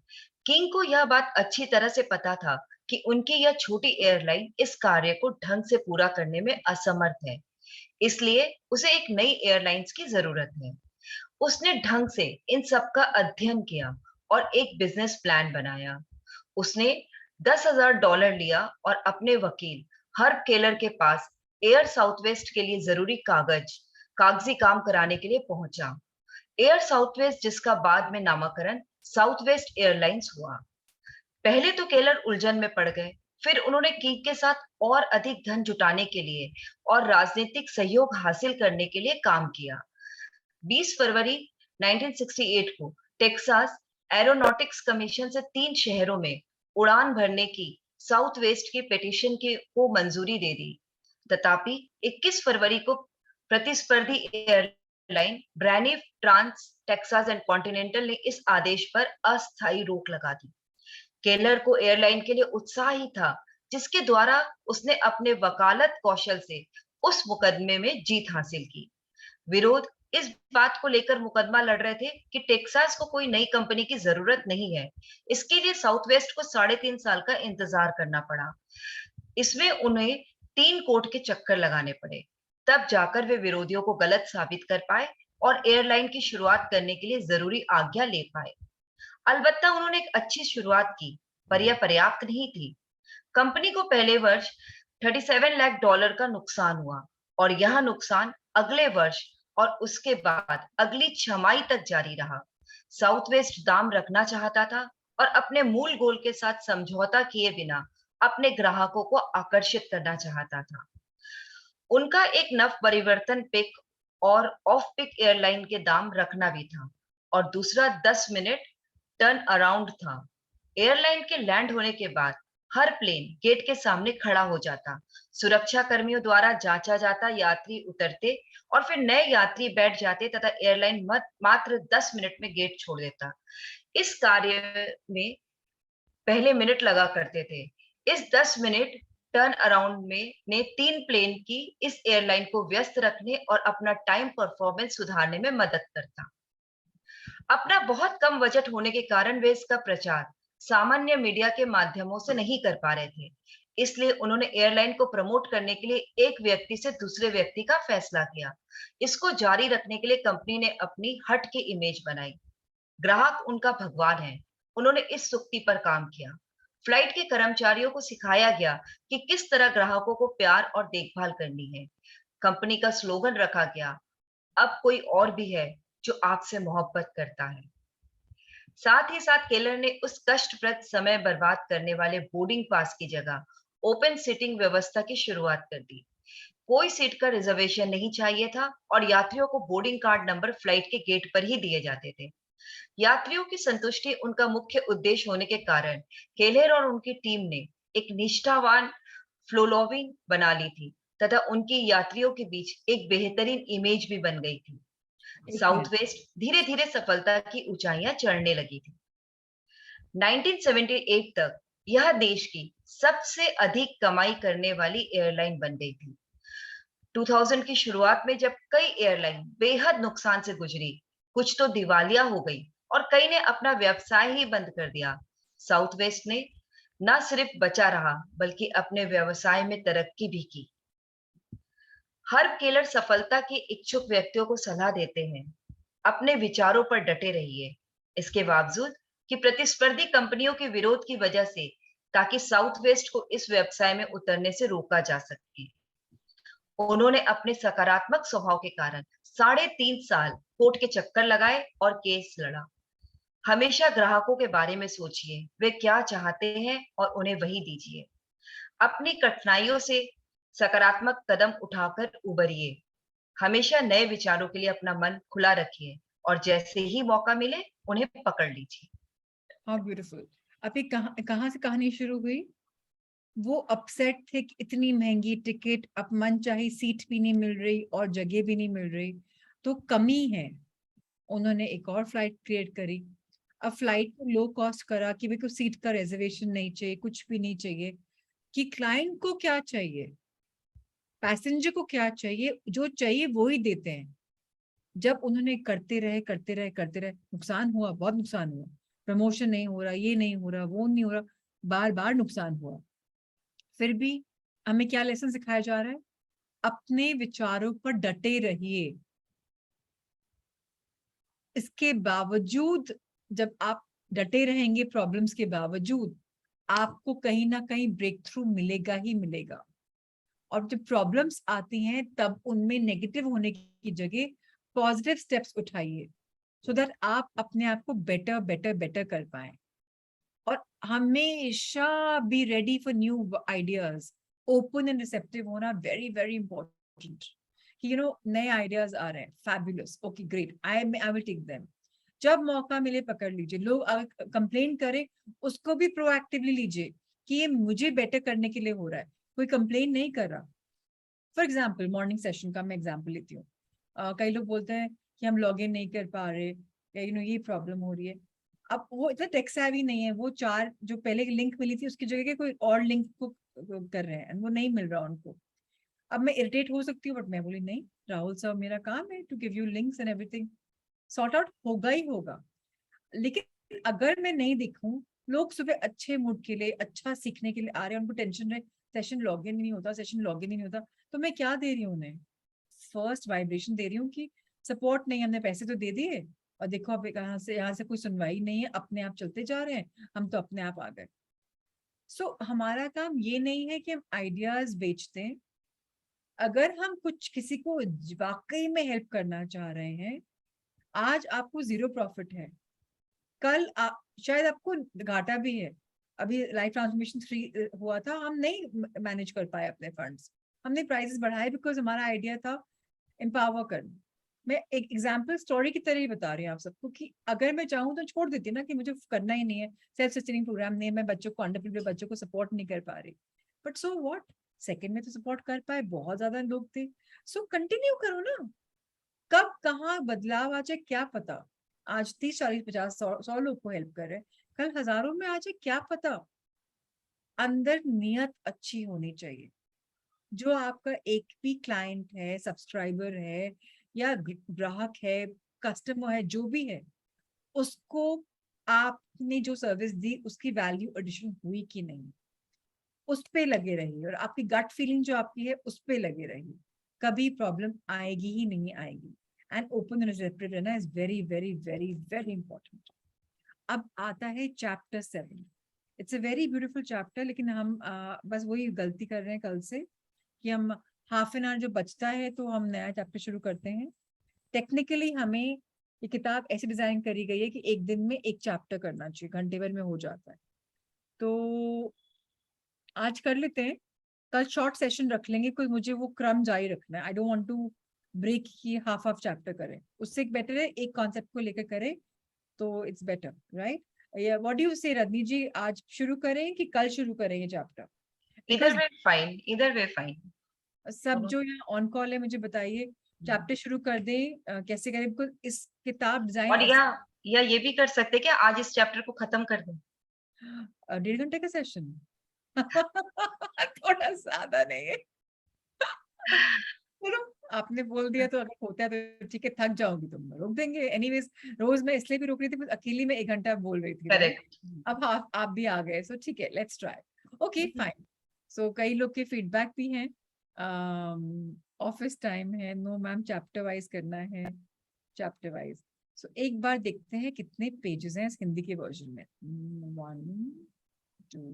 किंग को यह बात अच्छी तरह से पता था कि उनकी यह छोटी एयरलाइन इस कार्य को ढंग से पूरा करने में असमर्थ है, इसलिए उसे एक नई एयरलाइंस की जरूरत है। उसने ढंग से इन सब का अध्ययन किया और एक बिजनेस प्लान बनाया। उसने $10,000 लिया और अपने वकील हर्ब केलर के पास एयर साउथवेस्ट के लिए जरूरी कागजी काम कराने के लिए पहुंचा। एयर साउथवेस्ट जिसका बाद में नामकरण साउथवेस्ट एयरलाइंस हुआ। पहले तो केलर उलझन में पड़ गए, फिर उन्होंने किंग के साथ और अधिक धन जुटाने के लिए और राजनीतिक सहयोग हासिल करने के लिए काम किया। 20 फरवरी 1968 को टेक्सास एरोनॉटिक्स कमीशन से 3 शहरों में उड़ान भरने की साउथ वेस्ट की पिटीशन को मंजूरी दे दी। तथापि 21 फरवरी को प्रतिस्पर्धी airline Braniff Trans Texas and Continental ने इस आदेश पर अस्थायी रोक लगा दी। केलर को एयरलाइन के लिए उत्साह ही था जिसके द्वारा उसने अपने वकालत कौशल से उस मुकदमे में जीत हासिल की। विरोध इस बात को लेकर मुकदमा लड़ रहे थे कि टेक्सास को कोई नई कंपनी की जरूरत नहीं है। इसके लिए साउथ वेस्ट को 3.5 साल का इंतजार करना पड़ा। इसमें उन्हें 3 कोर्ट के चक्कर लगाने पड़े, तब जाकर वे विरोधियों को गलत साबित कर पाए और एयरलाइन की शुरुआत करने के लिए जरूरी आज्ञा ले पाए। अलबत्ता उन्होंने एक अच्छी शुरुआत की, पर यह पर्याप्त नहीं थी। कंपनी को पहले वर्ष $37 लाख का नुकसान हुआ और यह नुकसान अगले वर्ष और उसके बाद अगली छमाही तक जारी रहा। साउथ वेस्ट दाम रखना चाहता था और अपने मूल गोल के साथ समझौता किए बिना अपने ग्राहकों को आकर्षित करना चाहता था। उनका एक नव परिवर्तन पिक और ऑफ पिक एयरलाइन के दाम रखना भी था और दूसरा 10 मिनट टर्न अराउंड था। एयरलाइन के लैंड होने के बाद हर प्लेन गेट के सामने खड़ा हो जाता, सुरक्षा कर्मियों द्वारा जांचा जाता, यात्री उतरते और फिर नए यात्री बैठ जाते तथा एयरलाइन मात्र 10 मिनट में गेट छोड़ देता। इस कार्य में पहले मिनट लगा करते थे। इस 10 मिनट टर्न अराउंड में ने 3 प्लेन की इस एयरलाइन को व्यस्त रखने और अपना टाइम परफॉर्मेंस सुधारने में मदद करता। अपना बहुत कम बजट होने के कारण वे इसका प्रचार सामान्य मीडिया के माध्यमों से नहीं कर पा रहे थे। इसलिए उन्होंने एयरलाइन को प्रमोट करने के लिए एक व्यक्ति से दूसरे व्यक्ति का फैसला किया। इसको जारी रखने के लिए कंपनी ने अपनी हट की इमेज बनाई। ग्राहक उनका भगवान है। उन्होंने इस सुक्ति पर काम किया। फ्लाइट के कर्मचारियों को सिखाया गया कि किस तरह ग्राहकों को प्यार और देखभाल करनी है। कंपनी का स्लोगन रखा गया, अब कोई और भी है जो आपसे मोहब्बत करता है। साथ ही साथ केलर ने उस कष्टप्रद समय बर्बाद करने वाले बोर्डिंग पास की जगह ओपन सीटिंग व्यवस्था की शुरुआत कर दी। कोई सीट का रिजर्वेशन नहीं चाहिए था और यात्रियों को बोर्डिंग कार्ड नंबर फ्लाइट के गेट पर ही दिए जाते थे। यात्रियों की संतुष्टि उनका मुख्य उद्देश्य होने के कारण केलर और उनकी टीम ने एक निष्ठावान फ्लोलोविंग बना ली थी तथा उनकी यात्रियों के बीच एक बेहतरीन इमेज भी बन गई थी। एक साउथ मिनट। वेस्ट धीरे धीरे सफलता की ऊंचाइयां चढ़ने लगी थी। 1978 तक यह देश की सबसे अधिक कमाई करने वाली एयरलाइन बन गई थी। 2000 की शुरुआत में जब कई एयरलाइन बेहद नुकसान से गुजरी, कुछ तो दिवालिया हो गई और कई ने अपना व्यवसाय ही बंद कर दिया, साउथ वेस्ट ने न सिर्फ बचा रहा बल्कि अपने व्यवसाय में तरक्की भी की। हर केलर सफलता के इच्छुक व्यक्तियों को सलाह देते हैं, अपने विचारों पर डटे रहिए, इसके बावजूद कि प्रतिस्पर्धी कंपनियों के विरोध की वजह से, ताकि साउथ वेस्ट को इस व्यवसाय में उतरने से रोका जा सके। उन्होंने अपने सकारात्मक स्वभाव के कारण 3.5 साल कोर्ट के चक्कर लगाए और केस लड़ा। हमेशा ग्राहकों के बारे में सोचिए, वे क्या चाहते हैं और उन्हें वही दीजिए। अपनी कठिनाइयों से सकारात्मक कदम उठाकर उबरिए। हमेशा नए विचारों के लिए अपना मन खुला रखिए और जैसे ही मौका मिले उन्हें पकड़ लीजिए। How beautiful. अभी कहाँ से कहानी शुरू हुई? वो अपसेट थे कि इतनी महंगी टिकट, अब मनचाही सीट भी नहीं मिल रही और जगह भी नहीं मिल रही, तो कमी है। उन्होंने एक और फ्लाइट क्रिएट करी। अब फ्लाइट को लो कॉस्ट करा कि भाई को सीट का रिजर्वेशन नहीं चाहिए, कुछ भी नहीं चाहिए। कि क्लाइंट को क्या चाहिए, पैसेंजर को क्या चाहिए, जो चाहिए वो ही देते हैं। जब उन्होंने करते रहे करते रहे करते रहे, नुकसान हुआ, बहुत नुकसान हुआ। प्रमोशन नहीं हो रहा, ये नहीं हो रहा, वो नहीं हो रहा, बार बार नुकसान हुआ। फिर भी हमें क्या लेसन सिखाया जा रहा है? अपने विचारों पर डटे रहिए। इसके बावजूद जब आप डटे रहेंगे, प्रॉब्लम्स के बावजूद, आपको कहीं ना कहीं ब्रेक थ्रू मिलेगा ही मिलेगा। और जब प्रॉब्लम्स आती हैं तब उनमें नेगेटिव होने की जगह पॉजिटिव स्टेप्स उठाइए, सो दैट आप अपने आप को बेटर बेटर बेटर कर पाए। और हमेशा be ready for new ideas. Open and receptive होना वेरी वेरी इंपॉर्टेंट। कि नए आइडियाज आ रहे हैं, fabulous, okay great, I will take them. जब मौका मिले पकड़ लीजिए। लोग अगर कंप्लेन करें, उसको भी प्रोएक्टिवली लीजिए कि ये मुझे बेटर करने के लिए हो रहा है, कोई कंप्लेन नहीं कर रहा। फॉर एग्जाम्पल, मॉर्निंग सेशन का मैं एग्जाम्पल लेती हूँ। कई लोग बोलते हैं कि हम लॉग इन नहीं कर पा रहे, या ये प्रॉब्लम हो रही है। अब वो इतना टेक सेवी नहीं है, वो 4 जो पहले लिंक मिली थी उसकी जगह कोई और लिंक को कर रहे हैं, वो नहीं मिल रहा उनको। अब मैं इरिटेट हो सकती हूँ, बट मैं बोली नहीं, राहुल साहब, मेरा काम है to give you links and everything, sort out होगा ही होगा। लेकिन अगर मैं नहीं दिखूं, लोग सुबह अच्छे मूड के लिए, अच्छा सीखने के लिए आ रहे हैं, उनको टेंशन है सेशन लॉगिन नहीं होता, सेशन लॉगिन नहीं होता, तो मैं क्या दे रही हूँ उन्हें? फर्स्ट वाइब्रेशन दे रही हूँ कि सपोर्ट नहीं, हमने पैसे तो दे दिए, और देखो अब यहाँ से कोई सुनवाई नहीं है, अपने आप चलते जा रहे हैं, हम तो अपने आप आ गए। सो हमारा काम ये नहीं है कि हम आइडियाज बेचते हैं। अगर हम कुछ किसी को वाकई में हेल्प करना चाह रहे हैं, आज आपको 0 प्रॉफिट है, कल शायद आपको घाटा भी है। अभी लाइफ ट्रांसफॉर्मेशन 3 हुआ था, हम नहीं मैनेज कर पाए अपने फंड्स, हमने प्राइसेस बढ़ाए बिकॉज हमारा आइडिया था एम्पावर करना। मैं एक एग्जाम्पल स्टोरी की तरह ही बता रही हूँ आप सबको कि अगर मैं चाहूँ तो छोड़ देती ना कि मुझे करना ही नहीं है, सेल्फ सस्टेनिंग प्रोग्राम नहीं है, मैं बच्चों को अंडर प्रिविलेज्ड बच्चों को सपोर्ट नहीं कर पा रही, बट सो व्हाट, सेकंड में तो सपोर्ट कर पाए, बहुत ज्यादा लोग थे। सो कंटिन्यू करो ना, कब कहाँ बदलाव आ जाए क्या पता। आज 30 40 50 100 लोग को हेल्प कर रहे हैं, कल हजारों में आ जाए क्या पता। अंदर नियत अच्छी होनी चाहिए। जो आपका एक भी क्लाइंट है, सब्सक्राइबर है या ग्राहक है, कस्टमर है, जो भी है, उसको आपने जो सर्विस दी उसकी वैल्यू एडिशन हुई कि नहीं, उस पे लगे रहिए और आपकी गट फीलिंग जो आपकी है उस पे लगे रहिए, कभी प्रॉब्लम आएगी ही नहीं आएगी। एंड ओपन एंड रिसेप्टिव रहना is very very very very important. अब आता है chapter 7। It's a very beautiful chapter, लेकिन हम बस वही गलती कर रहे हैं कल से कि हम हाफ एन आवर जो बचता है तो हम नया चैप्टर शुरू करते हैं। टेक्निकली हमें ये किताब ऐसे डिजाइन करी गई है कि एक दिन में एक चैप्टर करना चाहिए, घंटे भर में हो जाता है। तो आज कर लेते हैं, कल शॉर्ट सेशन रख लेंगे, कोई मुझे वो क्रम जारी रखना है। I don't want to break की हाफ हाफ चैप्टर करें, उससे बेटर है एक कॉन्सेप्ट को लेकर करें, तो it's better, right? What do you से रजनी जी, आज शुरू करें कि कल शुरू करें ये चैप्टर? इधर बिकॉज वे फाइन, इधर वे फाइन। सब जो यहाँ ऑन कॉल है मुझे बताइए, चैप्टर शुरू कर दें, कैसे करें? बिकॉज इस किताब डिजाइन और ऐसे या ये भी कर सकते क्या, आज इस चैप्टर को खत्म कर दें। 1.5 घंटे का सेशन थोड़ा ज्यादा नहीं है? चलो, आपने बोल दिया तो अगर होता है तो ठीक है, थक जाऊंगी तो मैं रोक देंगे। एनीवेज, रोज मैं इसलिए भी रोक रही थी अकेली में 1 घंटा बोल रही थी, राइट? करेक्ट। अब आप भी आ गए, सो ठीक है, let's try. Okay fine. So कई लोग के फीडबैक भी हैं, ऑफिस टाइम है, नो मैम चैप्टर वाइज करना है, चैप्टर वाइज। सो एक बार देखते हैं कितने पेजेस हैं इस हिंदी के वर्जन में। 1 2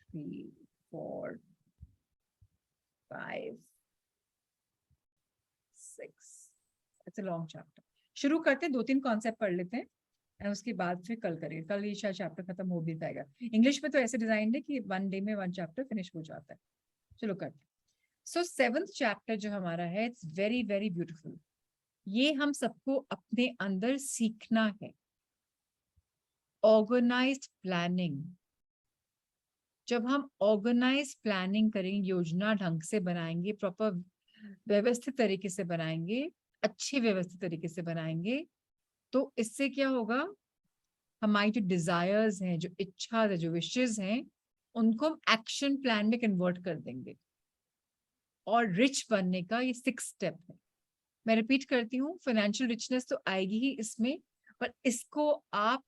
3 4 5 6, इट्स अ लॉन्ग चैप्टर। शुरू करते हैं, 2-3 कॉन्सेप्ट पढ़ लेते हैं और उसके बाद फिर कल करेंगे। कल ये शायद चैप्टर खत्म हो भी जाएगा। इंग्लिश में तो ऐसे डिजाइन है कि 1 डे में 1 चैप्टर फिनिश हो जाता है। चलो करते हैं। सो 7th चैप्टर जो हमारा है, इट्स वेरी वेरी ब्यूटीफुल। ये हम सबको अपने अंदर सीखना है, ऑर्गेनाइज्ड प्लानिंग। जब हम ऑर्गेनाइज प्लानिंग करेंगे, योजना ढंग से बनाएंगे, प्रॉपर व्यवस्थित तरीके से बनाएंगे, अच्छे व्यवस्थित तरीके से बनाएंगे, तो इससे क्या होगा, हमारी जो डिजायर्स हैं, जो इच्छा है, जो विशेष हैं, उनको हम एक्शन प्लान में कन्वर्ट कर देंगे। और रिच बनने का ये 6 स्टेप है। मैं रिपीट करती हूँ, फाइनेंशियल रिचनेस तो आएगी ही इसमें, पर इसको आप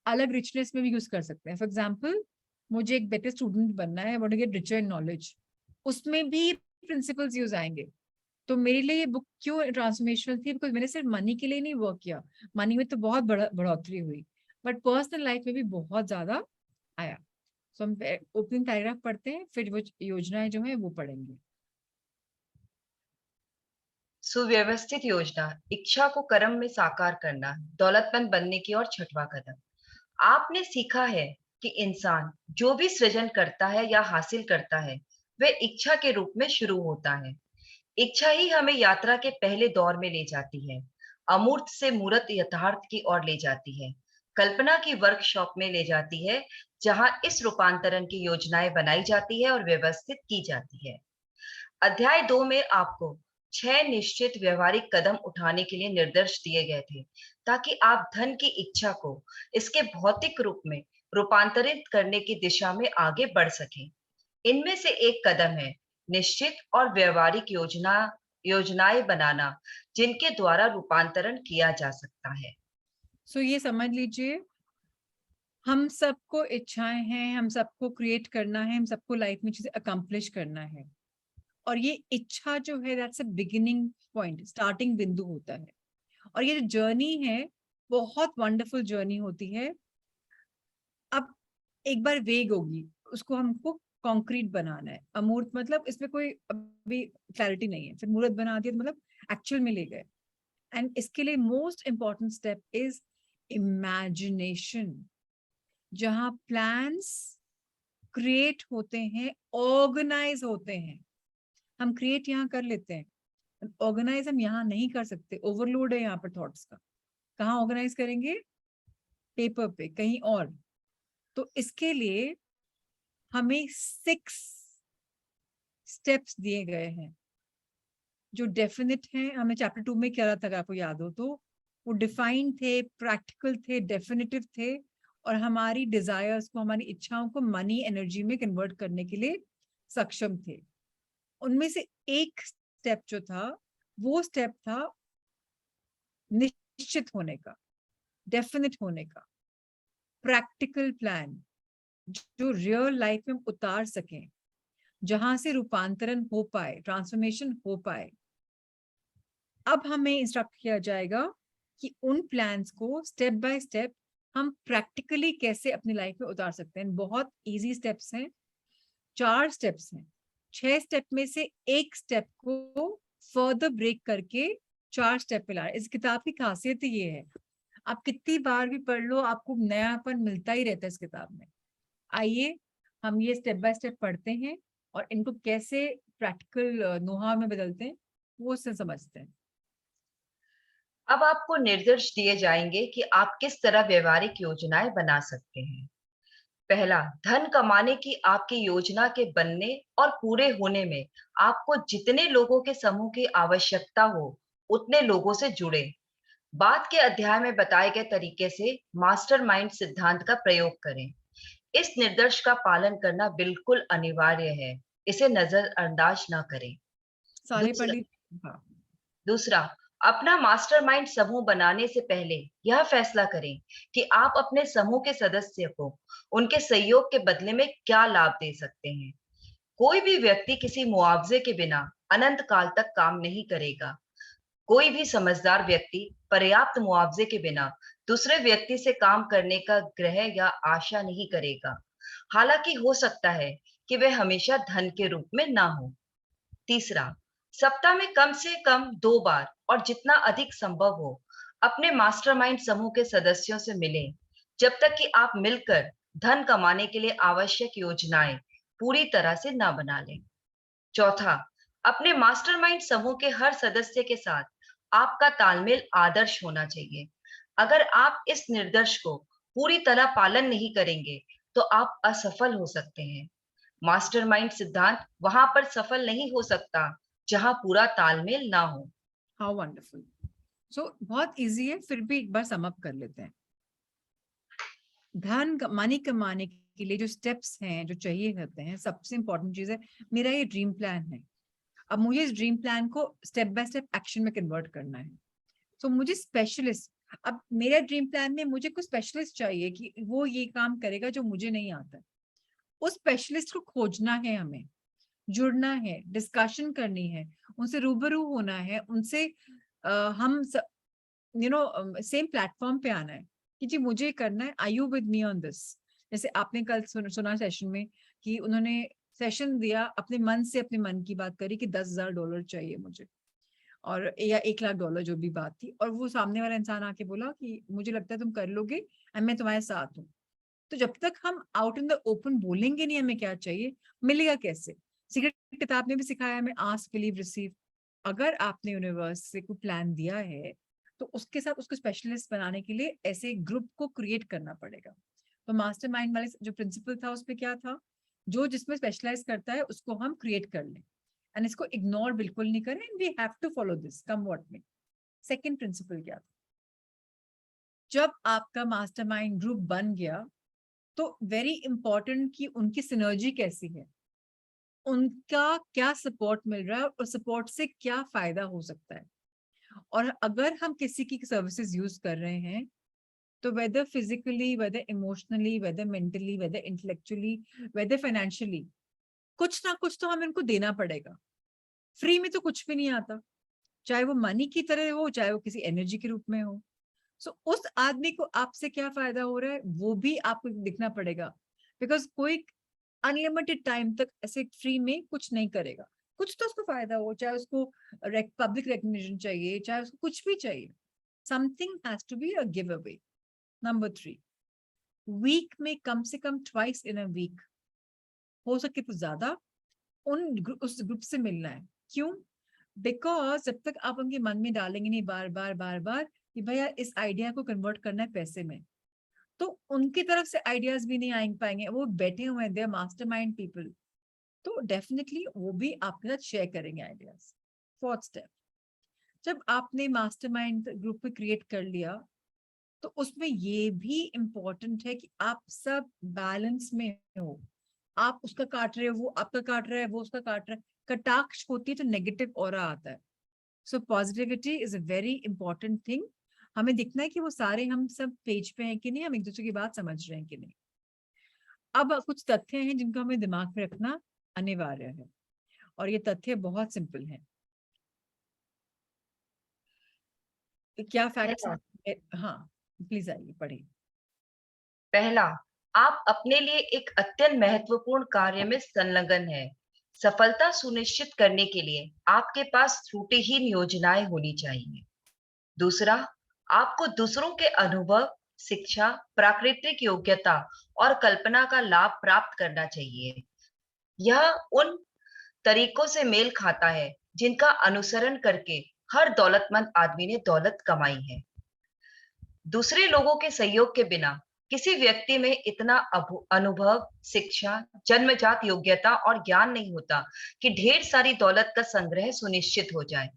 अलग रिचनेस में भी यूज कर सकते हैं। फॉर एग्जाम्पल, मुझे एक बेटर स्टूडेंट बनना है, want to get richer in knowledge, उसमें भी प्रिंसिपल्स यूज आएंगे। तो मेरे लिए ये बुक क्यों ट्रांसफॉर्मेशनल थी, बिकॉज मैंने सिर्फ मनी के लिए नहीं वर्क किया, मनी में तो बहुत बढ़ोतरी हुई, बट पर्सनल लाइफ में भी बहुत ज्यादा आया। सो हम ओपनिंग पैराग्राफ पढ़ते हैं, फिर वो योजनाएं जो है वो पढ़ेंगे। सुव्यवस्थित योजना, इच्छा को कर्म में साकार करना, दौलतमंद बनने की ओर छठवां कदम। आपने सीखा है कि इंसान जो भी सृजन करता है या हासिल करता है, वह इच्छा के रूप में शुरू होता है। इच्छा ही हमें यात्रा के पहले दौर में ले जाती है, अमूर्त से मूर्त यथार्थ की ओर ले जाती है, कल्पना की वर्कशॉप में ले जाती है, जहां इस रूपांतरण की योजनाएं बनाई जाती है और व्यवस्थित की जाती है। अध्याय 2 में आपको 6 निश्चित व्यवहारिक कदम उठाने के लिए निर्देश दिए गए थे, ताकि आप धन की इच्छा को इसके भौतिक रूप में रूपांतरित करने की दिशा में आगे बढ़ सकें। इनमें से एक कदम है निश्चित और व्यवहारिक योजनाएं बनाना, जिनके द्वारा रूपांतरण किया जा सकता है। सो ये समझ लीजिए, हम सबको इच्छाएं हैं, हम सबको क्रिएट करना है, हम सबको लाइफ में चीजें अकम्प्लिश करना है, और ये इच्छा जो है that's a beginning point, starting बिंदु होता है। और ये जो जर्नी है बहुत वंडरफुल जर्नी होती है। अब एक बार वेग होगी, उसको हमको कॉन्क्रीट बनाना है। अमूर्त मतलब इसमें कोई अभी क्लैरिटी नहीं है, फिर मूर्त बना दिया तो मतलब एक्चुअल में ले गए। एंड इसके लिए most important step is imagination, जहां प्लान्स क्रिएट होते हैं, ऑर्गेनाइज होते हैं। हम क्रिएट यहाँ कर लेते हैं, ऑर्गेनाइज हम यहाँ नहीं कर सकते, ओवरलोड है यहाँ पर थॉट्स का। कहाँ ऑर्गेनाइज करेंगे? पेपर पे, कहीं और। तो इसके लिए हमें 6 स्टेप्स दिए गए हैं जो डेफिनेट हैं। हमें चैप्टर 2 में क्या रहा था, अगर आपको याद हो तो, वो डिफाइंड थे, प्रैक्टिकल थे, डेफिनेटिव थे, और हमारी डिजायर्स को, हमारी इच्छाओं को मनी एनर्जी में कन्वर्ट करने के लिए सक्षम थे। उनमें से एक स्टेप जो था, वो स्टेप था निश्चित होने का, डेफिनेट होने का, प्रैक्टिकल प्लान जो रियल लाइफ में उतार सकें, जहां से रूपांतरण हो पाए, ट्रांसफॉर्मेशन हो पाए। अब हमें इंस्ट्रक्ट किया जाएगा कि उन प्लान्स को स्टेप बाय स्टेप हम प्रैक्टिकली कैसे अपनी लाइफ में उतार सकते हैं। बहुत इजी स्टेप्स हैं, 4 स्टेप्स हैं। 6 स्टेप में से एक स्टेप को फर्दर ब्रेक करके 4 स्टेप पे ला रहे हैं। इस किताब की खासियत ये है, आप कितनी बार भी पढ़ लो, आपको नयापन मिलता ही रहता है इस किताब में। आइए हम ये स्टेप बाय स्टेप पढ़ते हैं और इनको कैसे प्रैक्टिकल नोहा में बदलते हैं वो उससे समझते हैं। अब आपको निर्देश दिए जाएंगे कि आप किस तरह व्यवहारिक योजनाएं बना सकते हैं। पहला, धन कमाने की आपकी योजना के बनने और पूरे होने में आपको जितने लोगों के समूह की आवश्यकता हो, उतने लोगों से जुड़े। बाद के अध्याय में बताए गए तरीके से मास्टरमाइंड सिद्धांत का प्रयोग करें। इस निर्देश का पालन करना बिल्कुल अनिवार्य है, इसे नजरअंदाज ना करें। सारे पढ़ दूसरा, लीजिए। हाँ। दूसरा, अपना मास्टरमाइंड समूह बनाने से पहले यह फैसला करें कि आप अपने समूह के सदस्य को उनके सहयोग के बदले में क्या लाभ दे सकते हैं। कोई भी व्यक्ति किसी मुआवजे के बिना अनंत काल तक काम नहीं करेगा। कोई भी समझदार व्यक्ति पर्याप्त मुआवजे के बिना दूसरे व्यक्ति से काम करने का ग्रह या आशा नहीं करेगा, हालांकि हो सकता है कि वह हमेशा धन के रूप में ना हो। तीसरा, सप्ताह में कम से कम 2 बार और जितना अधिक संभव हो अपने मास्टरमाइंड समूह के सदस्यों से मिलें, जब तक कि आप मिलकर धन कमाने के लिए आवश्यक योजनाएं पूरी तरह से ना बना लें। चौथा, अपने मास्टरमाइंड समूह के हर सदस्य के साथ आपका तालमेल आदर्श होना चाहिए। अगर आप इस निर्देश को पूरी तरह पालन नहीं करेंगे, तो आप असफल हो सकते हैं। मास्टरमाइंड सिद्धांत वहां पर सफल नहीं हो सकता जहां पूरा तालमेल ना हो। How wonderful. सो बहुत इजी है, फिर भी एक बार सम अप कर लेते हैं। मनी कमाने के लिए जो स्टेप्स हैं, जो चाहिए होते हैं, सबसे इंपॉर्टेंट चीज है, मेरा ये ड्रीम प्लान है। अब मुझे इस ड्रीम प्लान को स्टेप बाय स्टेप एक्शन में कन्वर्ट करना है। तो मुझे स्पेशलिस्ट, अब मेरा ड्रीम प्लान में मुझे कुछ स्पेशलिस्ट चाहिए कि वो ये काम करेगा जो मुझे नहीं आता। उस स्पेशलिस्ट को खोजना है, हमें जुड़ना है, डिस्कशन करनी है, उनसे रूबरू होना है, उनसे हम सेम प्लेटफॉर्म पे आना है कि जी मुझे करना है, I you with me on this. जैसे आपने कल सुना सेशन में कि उन्होंने सेशन दिया, अपने मन से अपने मन की बात करी कि $10,000 चाहिए मुझे, और या $1,00,000 जो भी बात थी, और वो सामने वाला इंसान आके बोला कि मुझे लगता है तुम कर लोगे एंड मैं तुम्हारे साथ हूँ। तो जब तक हम आउट इन द ओपन बोलेंगे नहीं हमें क्या चाहिए, मिलेगा कैसे? सीक्रेट किताब ने भी सिखाया हमें, आस्क बिलीव रिसीव। अगर आपने यूनिवर्स से कोई प्लान दिया है तो उसके साथ उसको स्पेशलिस्ट बनाने के लिए ऐसे ग्रुप को क्रिएट करना पड़ेगा। तो मास्टरमाइंड वाले जो प्रिंसिपल था उसमें क्या था, जो जिसमें स्पेशलाइज करता है उसको हम क्रिएट कर लें, एंड इसको इग्नोर बिल्कुल नहीं करें, we have to follow this come what में। सेकंड प्रिंसिपल क्या था, जब आपका मास्टरमाइंड ग्रुप बन गया तो वेरी इंपॉर्टेंट कि उनकी सिनर्जी कैसी है, उनका क्या सपोर्ट मिल रहा है और सपोर्ट से क्या फायदा हो सकता है। और अगर हम किसी की सर्विसेज यूज कर रहे हैं तो whether physically, whether emotionally, whether mentally, whether intellectually, whether financially, कुछ ना कुछ तो हमें उनको देना पड़ेगा। फ्री में तो कुछ भी नहीं आता। चाहे वो मनी की तरह हो, चाहे वो किसी एनर्जी के रूप में हो। सो उस आदमी को आपसे क्या फायदा हो रहा है वो भी आपको दिखना पड़ेगा, बिकॉज कोई अनलिमिटेड टाइम तक ऐसे फ्री में कुछ नहीं करेगा। कुछ तो उसको फायदा हो, चाहे उसको पब्लिक रिकग्निशन चाहिए, चाहे उसको कुछ भी चाहिए। Something has to be a giveaway. Number 3, week में कम से कम ट्वाइस इन अ वीक, हो सके तो ज्यादा, उस ग्रुप से मिलना है। क्यों? बिकॉज जब तक आप उनके मन में डालेंगे नहीं बार बार बार बार कि भैया इस आइडिया को कन्वर्ट करना है पैसे में, तो उनकी तरफ से आइडियाज भी नहीं आ पाएंगे। वो बैठे हुए हैं, दे आर मास्टरमाइंड पीपल, तो डेफिनेटली वो भी आपके साथ शेयर करेंगे आइडियाज। फोर्थ स्टेप, जब आपने मास्टरमाइंड ग्रुप क्रिएट कर लिया, तो उसमें ये भी इम्पोर्टेंट है कि आप सब बैलेंस में हो। आप उसका काट रहे हो, वो आपका काट रहा है, वो उसका काट रहा है, कटाक्ष होती है तो नेगेटिव ऑरा आता है। So positivity is a very important thing. हमें दिखना है कि वो सारे हम सब पेज पे हैं कि नहीं, हम एक दूसरे की बात समझ रहे हैं कि नहीं। अब कुछ तथ्य हैं जिनको हमें दिमाग में रखना अनिवार्य है, और ये तथ्य बहुत सिंपल हैं। क्या फैक्ट्स? पहला हाँ, प्लीज आइए पढ़िए। पहला, आप अपने लिए एक अत्यंत महत्वपूर्ण कार्य में संलग्न है। सफलता सुनिश्चित करने के लिए आपके पास त्रुटिहीन योजनाएं होनी चाहिए। दूसरा, आपको दूसरों के अनुभव, शिक्षा, प्राकृतिक योग्यता और कल्पना का लाभ प्राप्त करना चाहिए। यह उन तरीकों से मेल खाता है जिनका अनुसरण करके हर दौलतमंद आदमी ने दौलत कमाई है। दूसरे लोगों के सहयोग के बिना किसी व्यक्ति में इतना अनुभव, शिक्षा, जन्मजात योग्यता और ज्ञान नहीं होता कि ढेर सारी दौलत का संग्रह सुनिश्चित हो जाए।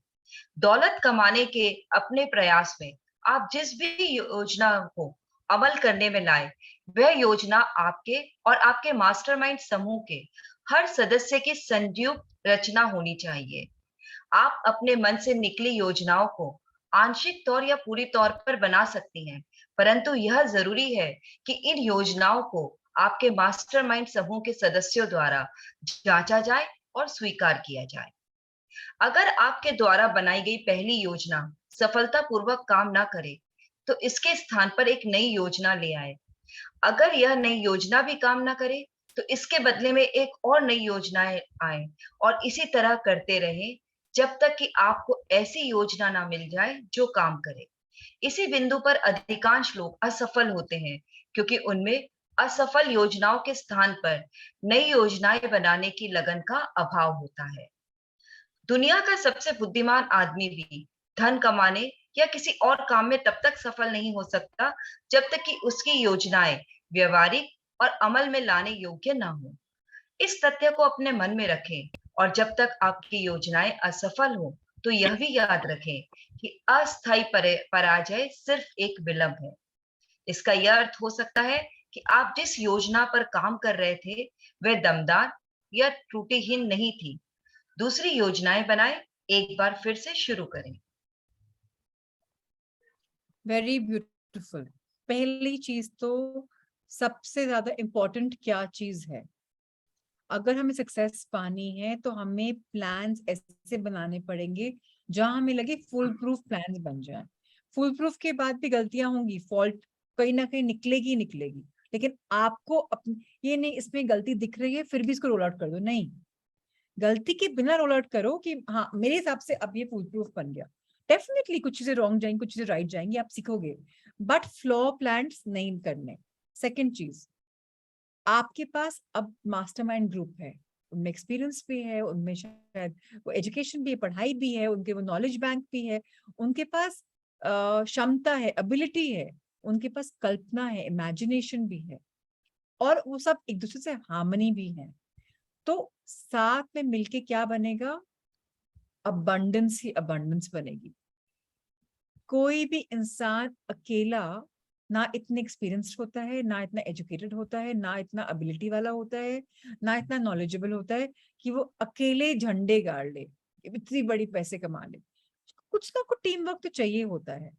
दौलत कमाने के अपने प्रयास में आप जिस भी योजना को अमल करने में लाए, वह योजना आपके और आपके मास्टरमाइंड समूह के हर सदस्य की संयुक्त रचना होनी चाहिए। आप अपने मन से निकली योजनाओं को आंशिक तौर या पूरी तौर पर बना सकती हैं, परंतु यह जरूरी है कि इन योजनाओं को आपके मास्टरमाइंड समूह के सदस्यों द्वारा जांचा जाए और स्वीकार किया जाए। अगर आपके द्वारा बनाई गई पहली योजना सफलतापूर्वक काम ना करे, तो इसके स्थान पर एक नई योजना ले आए। अगर यह नई योजना भी काम ना करे, तो इसके बदले में एक और नई योजनाएं आए, और इसी तरह करते रहे जब तक कि आपको ऐसी योजना ना मिल जाए जो काम करे। इसी बिंदु पर अधिकांश लोग असफल होते हैं, क्योंकि उनमें असफल योजनाओं के स्थान पर नई योजनाएं बनाने की लगन का अभाव होता है। दुनिया का सबसे बुद्धिमान आदमी भी धन कमाने या किसी और काम में तब तक सफल नहीं हो सकता जब तक कि उसकी योजनाएं व्यवहारिक और अमल में लाने योग्य ना हो। इस तथ्य को अपने मन में रखें, और जब तक आपकी योजनाएं असफल हो, तो यह भी याद रखें कि अस्थायी पराजय सिर्फ एक विलंब है। इसका यह अर्थ हो सकता है कि आप जिस योजना पर काम कर रहे थे वह दमदार या त्रुटिहीन नहीं थी। दूसरी योजनाएं बनाएं, एक बार फिर से शुरू करें। Very beautiful. पहली चीज तो, सबसे ज्यादा इम्पोर्टेंट क्या चीज है? अगर हमें सक्सेस पानी है तो हमें प्लान्स ऐसे बनाने पड़ेंगे जहां हमें लगे फुल प्रूफ प्लान्स बन जाए। फुल प्रूफ के बाद भी गलतियां होंगी, फॉल्ट कहीं ना कहीं निकलेगी ही निकलेगी, लेकिन आपको अपने, ये नहीं इसमें गलती दिख रही है फिर भी इसको रोल आउट कर दो, नहीं। गलती के बिना रोल आउट करो कि हाँ मेरे हिसाब से अब ये फुल प्रूफ बन गया। डेफिनेटली कुछ चीजें रॉन्ग जाएंगी, कुछ चीजें राइट जाएंगी, आप सीखोगे, बट फ्लॉ प्लान्स नहीं करने। सेकेंड चीज, आपके पास अब मास्टरमाइंड ग्रुप है, उनमें एक्सपीरियंस भी है, उनमें शायद वो एजुकेशन भी है, पढ़ाई भी है, उनके वो नॉलेज बैंक भी है, उनके पास क्षमता है, एबिलिटी है, उनके पास कल्पना है, इमेजिनेशन भी है, और वो सब एक दूसरे से हार्मनी भी है। तो साथ में मिलके क्या बनेगा? अबंडेंस ही अबंडेंस बनेगी। कोई भी इंसान अकेला ना इतने एक्सपीरियंस्ड होता है, ना इतना एजुकेटेड होता है, ना इतना एबिलिटी वाला होता है, ना इतना नॉलेजेबल होता है कि वो अकेले झंडे गाड़ ले, इतनी बड़ी पैसे कमा ले। कुछ ना कुछ टीम वर्क तो चाहिए होता है।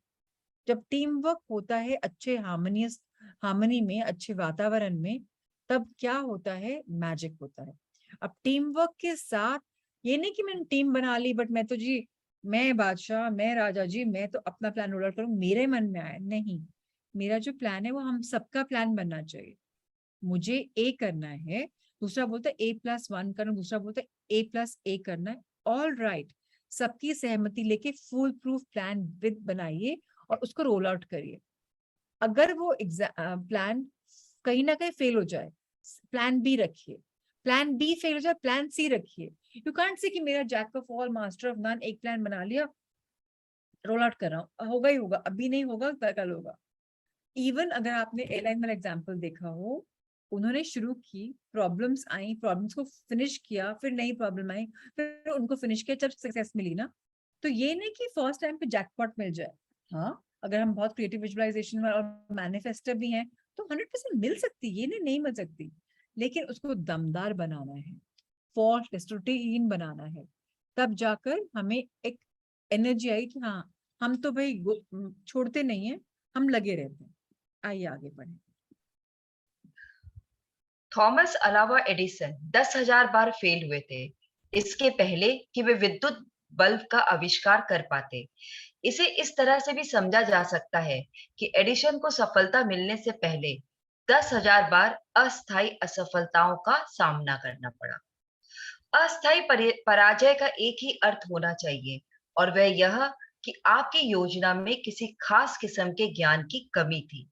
जब टीम वर्क होता है अच्छे हार्मनी में, अच्छे वातावरण में, तब क्या होता है? मैजिक होता है। अब टीम वर्क के साथ, ये नहीं कि मैंने टीम बना ली बट मैं तो जी मैं बादशाह, मैं राजा जी, मैं तो अपना प्लान रोल आउट करूँ, मेरे मन में आया नहीं। मेरा जो प्लान है वो हम सबका प्लान बनना चाहिए। मुझे ए करना है, दूसरा बोलता है A+1 करना, दूसरा बोलता है A+A करना है। ऑल राइट, सबकी सहमति लेके फुल प्रूफ प्लान विद बनाइए और उसको रोल आउट करिए। अगर वो प्लान कहीं ना कहीं फेल हो जाए, प्लान बी रखिए। प्लान बी फेल हो जाए, प्लान सी रखिए। यू कांट से कि मेरा jack of all master of none, एक प्लान बना लिया, रोल आउट कर रहा हूँ, होगा ही होगा, अभी नहीं होगा कल होगा। इवन अगर आपने एयरलाइन वाला एग्जाम्पल देखा हो, उन्होंने शुरू की, प्रॉब्लम्स आई, प्रॉब्लम्स को फिनिश किया, फिर नई प्रॉब्लम आई, फिर उनको फिनिश किया, जब सक्सेस मिली ना, तो ये नहीं कि फर्स्ट टाइम पे जैकपॉट मिल जाए। हाँ, अगर हम बहुत क्रिएटिव विजुअलाइजेशन और मैनिफेस्टर भी हैं तो 100% मिल सकती है, ये नहीं मिल सकती, लेकिन उसको दमदार बनाना है, फॉल्ट डिस्ट्रोटीन बनाना है, तब जाकर हमें एक एनर्जी आई कि हाँ, हम तो भाई छोड़ते नहीं है, हम लगे रहते हैं। आइए आगे बढ़े। थॉमस अलावा एडिसन 10,000 बार फेल हुए थे इसके पहले कि वे विद्युत बल्ब का आविष्कार कर पाते। इसे इस तरह से भी समझा जा सकता है कि एडिशन को सफलता मिलने से पहले 10,000 बार अस्थायी असफलताओं का सामना करना पड़ा। अस्थायी पराजय का एक ही अर्थ होना चाहिए, और वह यह कि आपकी योजना में किसी खास किस्म के ज्ञान की कमी थी।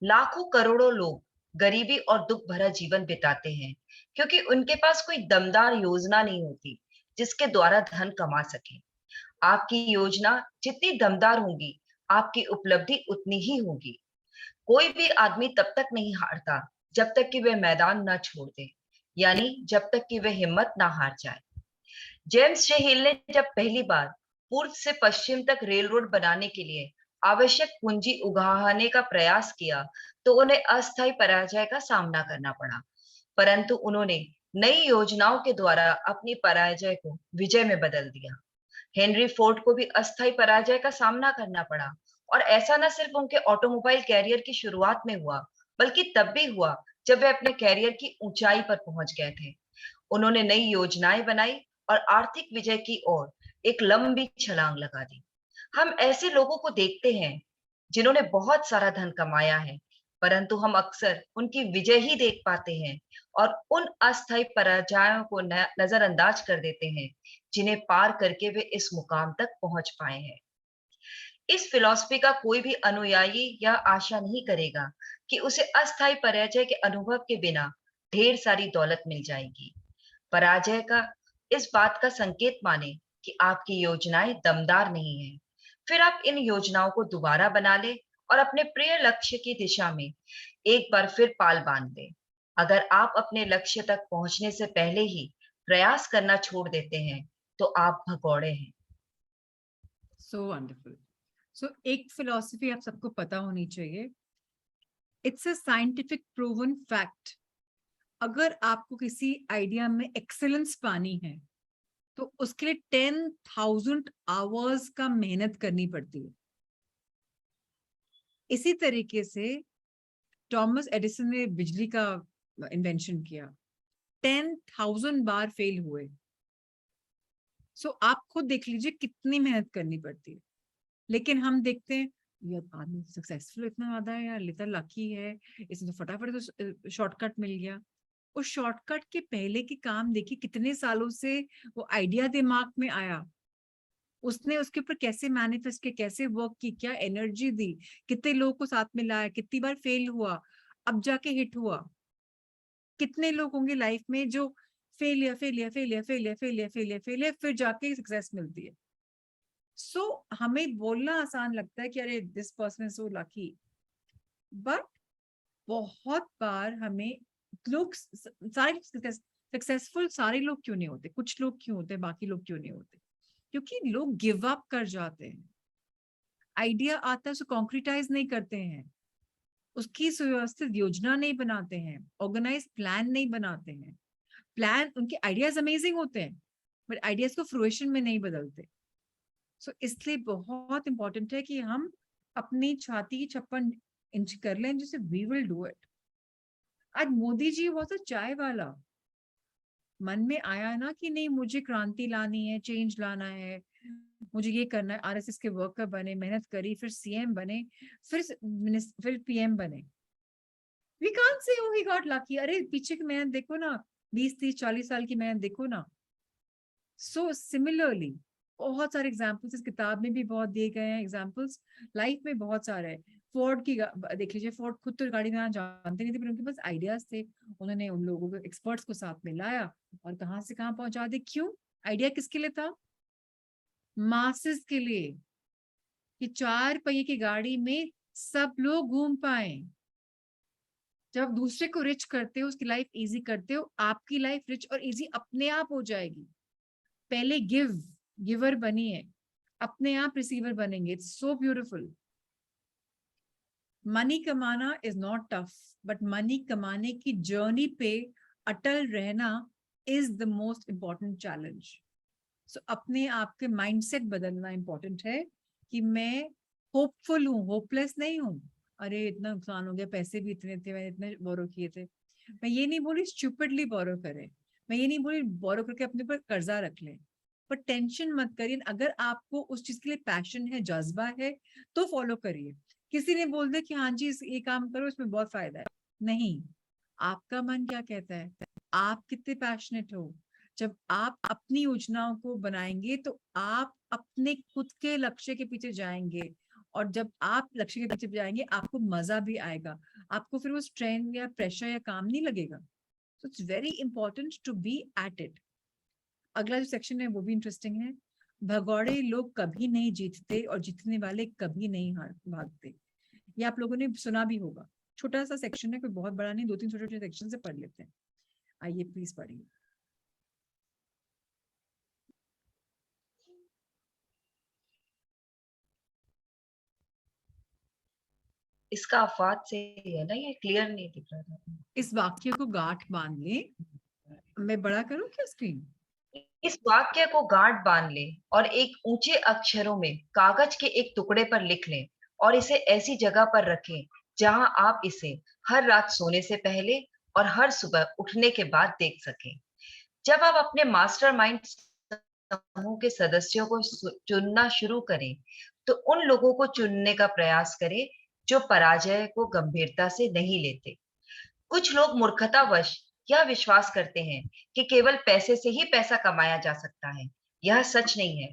लाखों करोड़ों लोग गरीबी और दुख भरा जीवन बिताते हैं क्योंकि उनके पास कोई दमदार योजना नहीं होती जिसके द्वारा धन कमा सके। आपकी योजना जितनी दमदार होगी, आपकी उपलब्धि उतनी ही होगी। कोई भी आदमी तब तक नहीं हारता जब तक कि वह मैदान न छोड़ दे, यानी जब तक कि वह हिम्मत ना हार जाए। जेम्स जे हिल ने जब पहली बार पूर्व से पश्चिम तक रेल रोड बनाने के लिए आवश्यक पूंजी उगाहने का प्रयास किया, तो उन्हें अस्थायी पराजय का सामना करना पड़ा, परंतु उन्होंने नई योजनाओं के द्वारा अपनी पराजय को विजय में बदल दिया। हेनरी फोर्ड को भी अस्थायी पराजय का सामना करना पड़ा, और ऐसा न सिर्फ उनके ऑटोमोबाइल कैरियर की शुरुआत में हुआ, बल्कि तब भी हुआ जब वे अपने कैरियर की ऊंचाई पर पहुंच गए थे। उन्होंने नई योजनाएं बनाई और आर्थिक विजय की ओर एक लंबी छलांग लगा दी। हम ऐसे लोगों को देखते हैं जिन्होंने बहुत सारा धन कमाया है, परंतु हम अक्सर उनकी विजय ही देख पाते हैं और उन अस्थायी पराजयों को नजरअंदाज कर देते हैं जिन्हें पार करके वे इस मुकाम तक पहुंच पाए हैं। इस फिलॉसफी का कोई भी अनुयायी यह आशा नहीं करेगा कि उसे अस्थायी पराजय के अनुभव के बिना ढेर सारी दौलत मिल जाएगी। पराजय का इस बात का संकेत माने कि आपकी योजनाएं दमदार नहीं है। फिर आप इन योजनाओं को दोबारा बना ले और अपने प्रिय लक्ष्य की दिशा में एक बार फिर पाल बांध दे। अगर आप अपने लक्ष्य तक पहुंचने से पहले ही प्रयास करना छोड़ देते हैं, तो आप भगौड़े हैं। So wonderful. सो एक फिलॉसफी आप सबको पता होनी चाहिए, it's a scientific proven fact. अगर आपको किसी आइडिया में एक्सेलेंस पानी है तो उसके लिए 10,000 आवर्स का मेहनत करनी पड़ती है। इसी तरीके से थॉमस एडिसन ने बिजली का इन्वेंशन किया, 10,000 बार फेल हुए। सो आप खुद देख लीजिए कितनी मेहनत करनी पड़ती है। लेकिन हम देखते हैं यार आदमी सक्सेसफुल इतना ज्यादा है, यार लिता लकी है, इसने तो फटाफट तो शॉर्टकट मिल गया। उस शॉर्टकट के पहले के काम देखिए, कितने सालों से वो आइडिया दिमाग में आया, उसने उसके ऊपर कैसे मैनिफेस्ट किया, कैसे वर्क की, क्या एनर्जी दी, कितने लोगों को साथ में लाया, कितनी बार फेल हुआ, अब जाके हिट हुआ। कितने लोग होंगे लाइफ में जो failure failure failure failure failure failure failure फिर जाके सक्सेस मिलती है। सो हमें बोलना आसान लगता है कि अरे this person is so lucky, but बहुत बार हमें लोग सारे सक्सेसफुल सारे लोग क्यों नहीं होते, कुछ लोग क्यों होते हैं, बाकी लोग क्यों नहीं होते? क्योंकि लोग गिव अप कर जाते हैं। आइडिया आता है उसे कॉन्क्रिटाइज नहीं करते हैं, उसकी सुव्यवस्थित योजना नहीं बनाते हैं, ऑर्गेनाइज प्लान नहीं बनाते हैं। प्लान, उनके आइडियाज अमेजिंग होते हैं बट आइडियाज को फ्रूएशन में नहीं बदलते। सो इसलिए बहुत इंपॉर्टेंट है कि हम अपनी छाती 56 इंच कर लें, जिसे वी विल डू इट। आज मोदी जी बहुत सा चाय वाला, मन में आया ना कि नहीं मुझे क्रांति लानी है, चेंज लाना है, मुझे ये करना है, आरएसएस के वर्कर बने, मेहनत करी, फिर सीएम बने, फिर पीएम बने। We can't say he got lucky. अरे पीछे की मेहनत देखो ना, 20 30 40 साल की मेहनत देखो ना। सो सिमिलरली बहुत सारे एग्जाम्पल्स इस किताब में भी बहुत दिए गए हैं, एग्जाम्पल्स लाइफ में बहुत सारे हैं। फोर्ड की देख लीजिए, फोर्ड खुद तो गाड़ी बनाना जानते नहीं थे, पर उनके पास आइडियाज थे। उन्होंने उन लोगों को, एक्सपर्ट्स को साथ में लाया और कहाँ से कहाँ पहुंचा दे। क्यों? आइडिया किसके लिए था? मासेस के लिए, कि 4 पहिए की गाड़ी में सब लोग घूम पाए। जब दूसरे को रिच करते हो, उसकी लाइफ इजी करते हो, आपकी लाइफ रिच और इजी अपने आप हो जाएगी। पहले गिवर बनिए, अपने आप रिसीवर बनेंगे। It's so beautiful. मनी कमाना is not tough, but money कमाने की जर्नी पे अटल रहना is the most important challenge. So अपने आप के माइंडसेट बदलना इंपॉर्टेंट है कि मैं होपफुल हूँ, होपलेस नहीं हूँ। अरे इतना नुकसान हो गया, पैसे भी इतने थे, मैंने इतने बोरो किए थे। मैं ये नहीं बोली स्टूपिडली बोरो करें, मैं ये नहीं बोली बोरो करके अपने पर कर्जा रख लें, पर टेंशन मत करिए। अगर आपको उस चीज के लिए पैशन है, जज्बा है, तो फॉलो करिए। किसी ने बोल दिया कि हाँ जी ये काम करो, इसमें बहुत फायदा है, नहीं। आपका मन क्या कहता है, आप कितने पैशनेट हो। जब आप अपनी योजनाओं को बनाएंगे तो आप अपने खुद के लक्ष्य के पीछे जाएंगे, और जब आप लक्ष्य के पीछे जाएंगे आपको मजा भी आएगा, आपको फिर वो स्ट्रेन या प्रेशर या काम नहीं लगेगा। So it's very important to be at it. अगला जो सेक्शन है वो भी इंटरेस्टिंग है। भगौड़े लोग कभी नहीं जीतते और जीतने वाले कभी नहीं हार भागते। ये आप लोगों ने सुना भी होगा। छोटा सा सेक्शन है, कोई बहुत बड़ा नहीं, 2 3 छोटे छोटे सेक्शन से पढ़ लेते हैं। आइए प्लीज पढ़िए। इसका अफवाद से है ना, ये क्लियर नहीं दिख रहा था। इस वाक्य को गांठ बांध ले। मैं बड़ा करूं क्या स्क्रीन? इस वाक्य को गांठ बांध लें और एक ऊंचे अक्षरों में कागज के एक टुकड़े पर लिख लें और इसे ऐसी जगह पर रखें जहां आप इसे हर रात सोने से पहले और हर सुबह उठने के बाद देख सकें। जब आप अपने मास्टरमाइंड समूह के सदस्यों को चुनना शुरू करें, तो उन लोगों को चुनने का प्रयास करें जो पराजय को गंभीरता से नहीं लेते। कुछ लोग मूर्खतावश यह विश्वास करते हैं कि केवल पैसे से ही पैसा कमाया जा सकता है। यह सच नहीं है।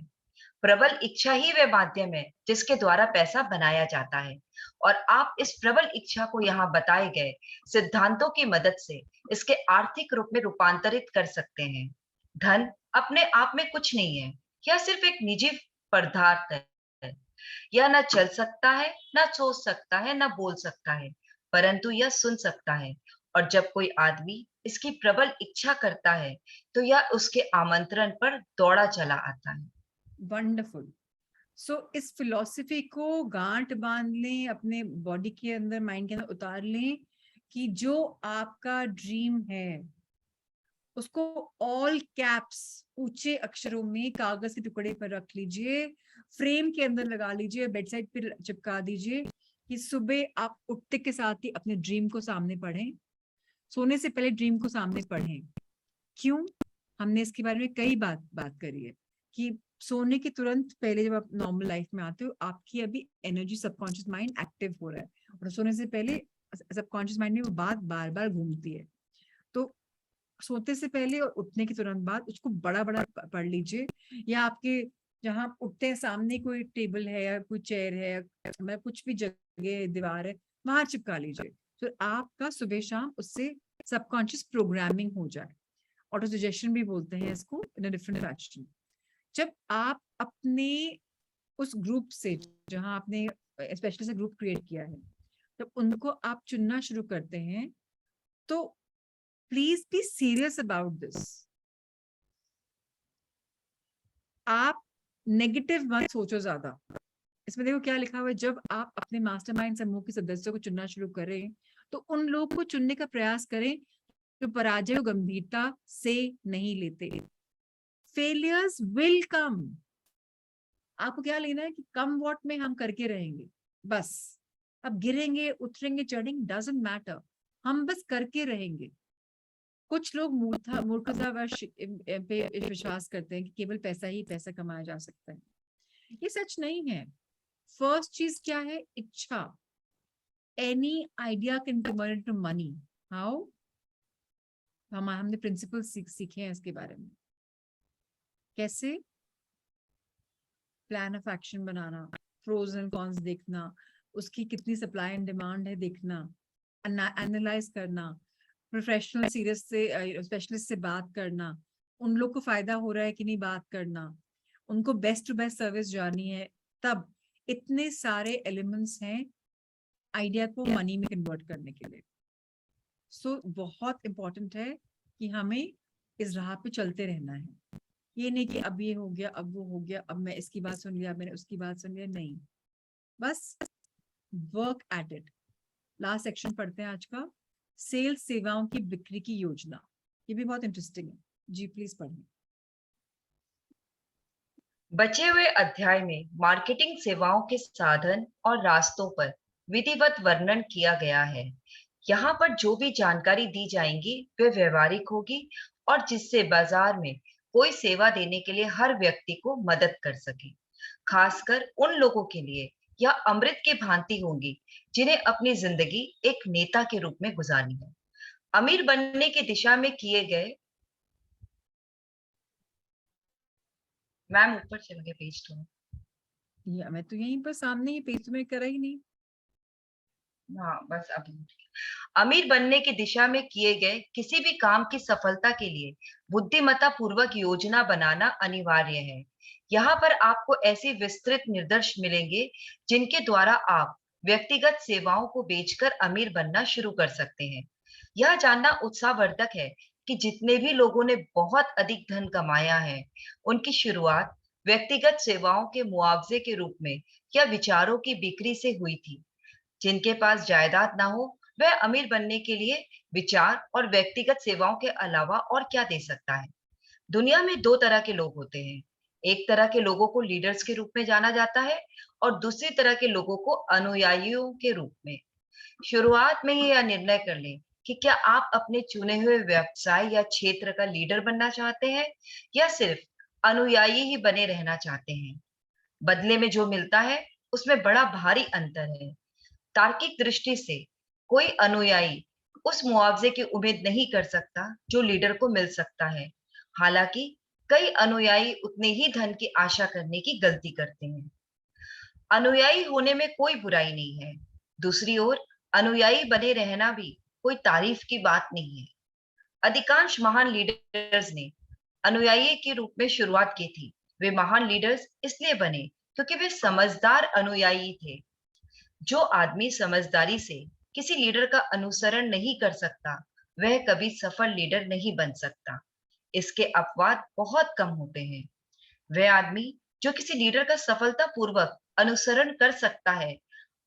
प्रबल इच्छा ही वह माध्यम है जिसके द्वारा पैसा बनाया जाता है, और आप इस प्रबल इच्छा को यहाँ बताए गए सिद्धांतों की मदद से इसके आर्थिक रूप में रूपांतरित कर सकते हैं। धन अपने आप में कुछ नहीं है, यह सिर्फ एक निजी पदार्थ है। यह न चल सकता है, न सोच सकता है, न बोल सकता है, परंतु यह सुन सकता है। और जब कोई आदमी इसकी प्रबल इच्छा करता है, तो यह उसके आमंत्रण पर दौड़ा चला आता है। वंडरफुल। सो इस फिलॉसफी को गांठ बांध लें, अपने बॉडी के अंदर, माइंड के अंदर उतार लें कि जो आपका ड्रीम है उसको ऑल कैप्स ऊंचे अक्षरों में कागज के टुकड़े पर रख लीजिए, फ्रेम के अंदर लगा लीजिए, बेड साइड पे चिपका दीजिए, कि सुबह आप उठते के साथ ही अपने ड्रीम को सामने पढ़ें, सोने से पहले ड्रीम को सामने पढ़ें। क्यों? हमने इसके बारे में कई बात करी है कि सोने के तुरंत पहले जब आप नॉर्मल लाइफ में आते हो, आपकी अभी एनर्जी, सबकॉन्शियस माइंड एक्टिव हो रहा है, और सोने से पहले सबकॉन्शियस माइंड में वो बात बार बार घूमती है। तो सोते से पहले और उठने के तुरंत बाद उसको बड़ा बड़ा पढ़ लीजिए, या आपके जहाँ उठते हैं सामने कोई टेबल है या कोई चेयर है, मतलब कुछ भी जगह, दीवार है, वहां चिपका लीजिए, तो आपका सुबह शाम उससे सबकॉन्शियस प्रोग्रामिंग हो जाए। ऑटो सजेशन भी बोलते हैं इसको, इन अ डिफरेंट फैशन। जब आप अपने उस ग्रुप से, जहां आपने स्पेशली से ग्रुप क्रिएट किया है, जब उनको आप चुनना शुरू करते हैं, तो please be serious about this. आप नेगेटिव मत सोचो ज्यादा। इसमें देखो क्या लिखा हुआ है, जब आप अपने मास्टरमाइंड समूह के सदस्यों को चुनना शुरू करें, तो उन लोगों को चुनने का प्रयास करें जो पराजय को गंभीरता से नहीं लेते। Failures will come. आपको क्या लेना है कि कम वॉट में हम करके रहेंगे, बस। अब गिरेंगे, उतरेंगे, चढ़ेंगे, डजंट मैटर, हम बस करके रहेंगे। कुछ लोग मूर्खतावश पे विश्वास करते हैं कि केवल पैसा ही पैसा कमाया जा सकता है। ये सच नहीं है। फर्स्ट चीज क्या है? इच्छा। Any idea can convert to money. How? हमने प्रिंसिपल सीखे हैं इसके बारे में। कैसे? प्लान ऑफ एक्शन बनाना, प्रोज एंड कॉन्स देखना, उसकी कितनी सप्लाई एंड डिमांड है देखना, एनालाइज करना, प्रोफेशनल सीरियस से स्पेशलिस्ट से बात करना, उन लोग को फायदा हो रहा है कि नहीं बात करना, उनको बेस्ट टू बेस्ट सर्विस जानी है। तब इतने सारे एलिमेंट्स हैं आइडिया को मनी में कन्वर्ट करने के लिए। सो बहुत इंपॉर्टेंट है कि हमें इस राह पे चलते रहना है। ये नहीं कि अब ये हो गया, अब वो हो गया, अब मैं इसकी बात सुन लिया, मैंने उसकी बात सुन लिया, नहीं। बस work at it. Last section पढ़ते हैं आज का, सेल्स सेवाओं की बिक्री की योजना। ये भी बहुत इंटरेस्टिंग है। जी प्लीज पढ़िए। बचे हुए अध्याय में मार्केटिंग सेवाओं के साधन और रास्तों पर विधिवत वर्णन किया गया है। यहाँ पर जो भी जानकारी दी जाएंगी वे व्यवहारिक होगी और जिससे बाजार में कोई सेवा देने के लिए हर व्यक्ति को मदद कर सके। खासकर उन लोगों के लिए यह अमृत की भांति होंगी जिन्हें अपनी जिंदगी एक नेता के रूप में गुजारनी है। अमीर बनने की दिशा में किए गए, मैम ऊपर चल गए पेज तो। मैं तो यहीं पर सामने ही पेज में करा ही नहीं। हाँ बस अभी अमीर बनने की दिशा में किए गए किसी भी काम की सफलता के लिए बुद्धिमत्ता पूर्वक योजना बनाना अनिवार्य है। यहाँ पर आपको ऐसे विस्तृत निर्देश मिलेंगे जिनके द्वारा आप व्यक्तिगत सेवाओं को बेचकर अमीर बनना शुरू कर सकते हैं। यह जानना उत्साहवर्धक है कि जितने भी लोगों ने बहुत अधिक धन कमाया है, उनकी शुरुआत व्यक्तिगत सेवाओं के मुआवजे के रूप में या विचारों की बिक्री से हुई थी। जिनके पास जायदाद ना हो वह अमीर बनने के लिए विचार और व्यक्तिगत सेवाओं के अलावा और क्या दे सकता है? दुनिया में दो तरह के लोग होते हैं। एक तरह के लोगों को लीडर्स के रूप में जाना जाता है और दूसरी तरह के लोगों को अनुयायियों के रूप में। शुरुआत में ही यह निर्णय कर लें कि क्या आप अपने चुने हुए व्यवसाय या क्षेत्र का लीडर बनना चाहते हैं या सिर्फ अनुयायी ही बने रहना चाहते हैं। बदले में जो मिलता है उसमें बड़ा भारी अंतर है। तार्किक दृष्टि से कोई अनुयायी उस मुआवजे की उम्मीद नहीं कर सकता जो लीडर को मिल सकता है। हालांकि कई अनुयायी उतने ही धन की आशा करने की गलती करते हैं। अनुयायी होने में कोई बुराई नहीं है। दूसरी ओर अनुयायी बने रहना भी कोई तारीफ की बात नहीं है। अधिकांश महान लीडर्स ने अनुयायी के रूप में शुरुआत की थी। वे महान लीडर्स इसलिए बने क्योंकि वे समझदार अनुयायी थे। जो आदमी समझदारी से किसी लीडर का अनुसरण नहीं कर सकता वह कभी सफल लीडर नहीं बन सकता। इसके अपवाद बहुत कम होते हैं। वह आदमी जो किसी लीडर का सफलतापूर्वक अनुसरण कर सकता है,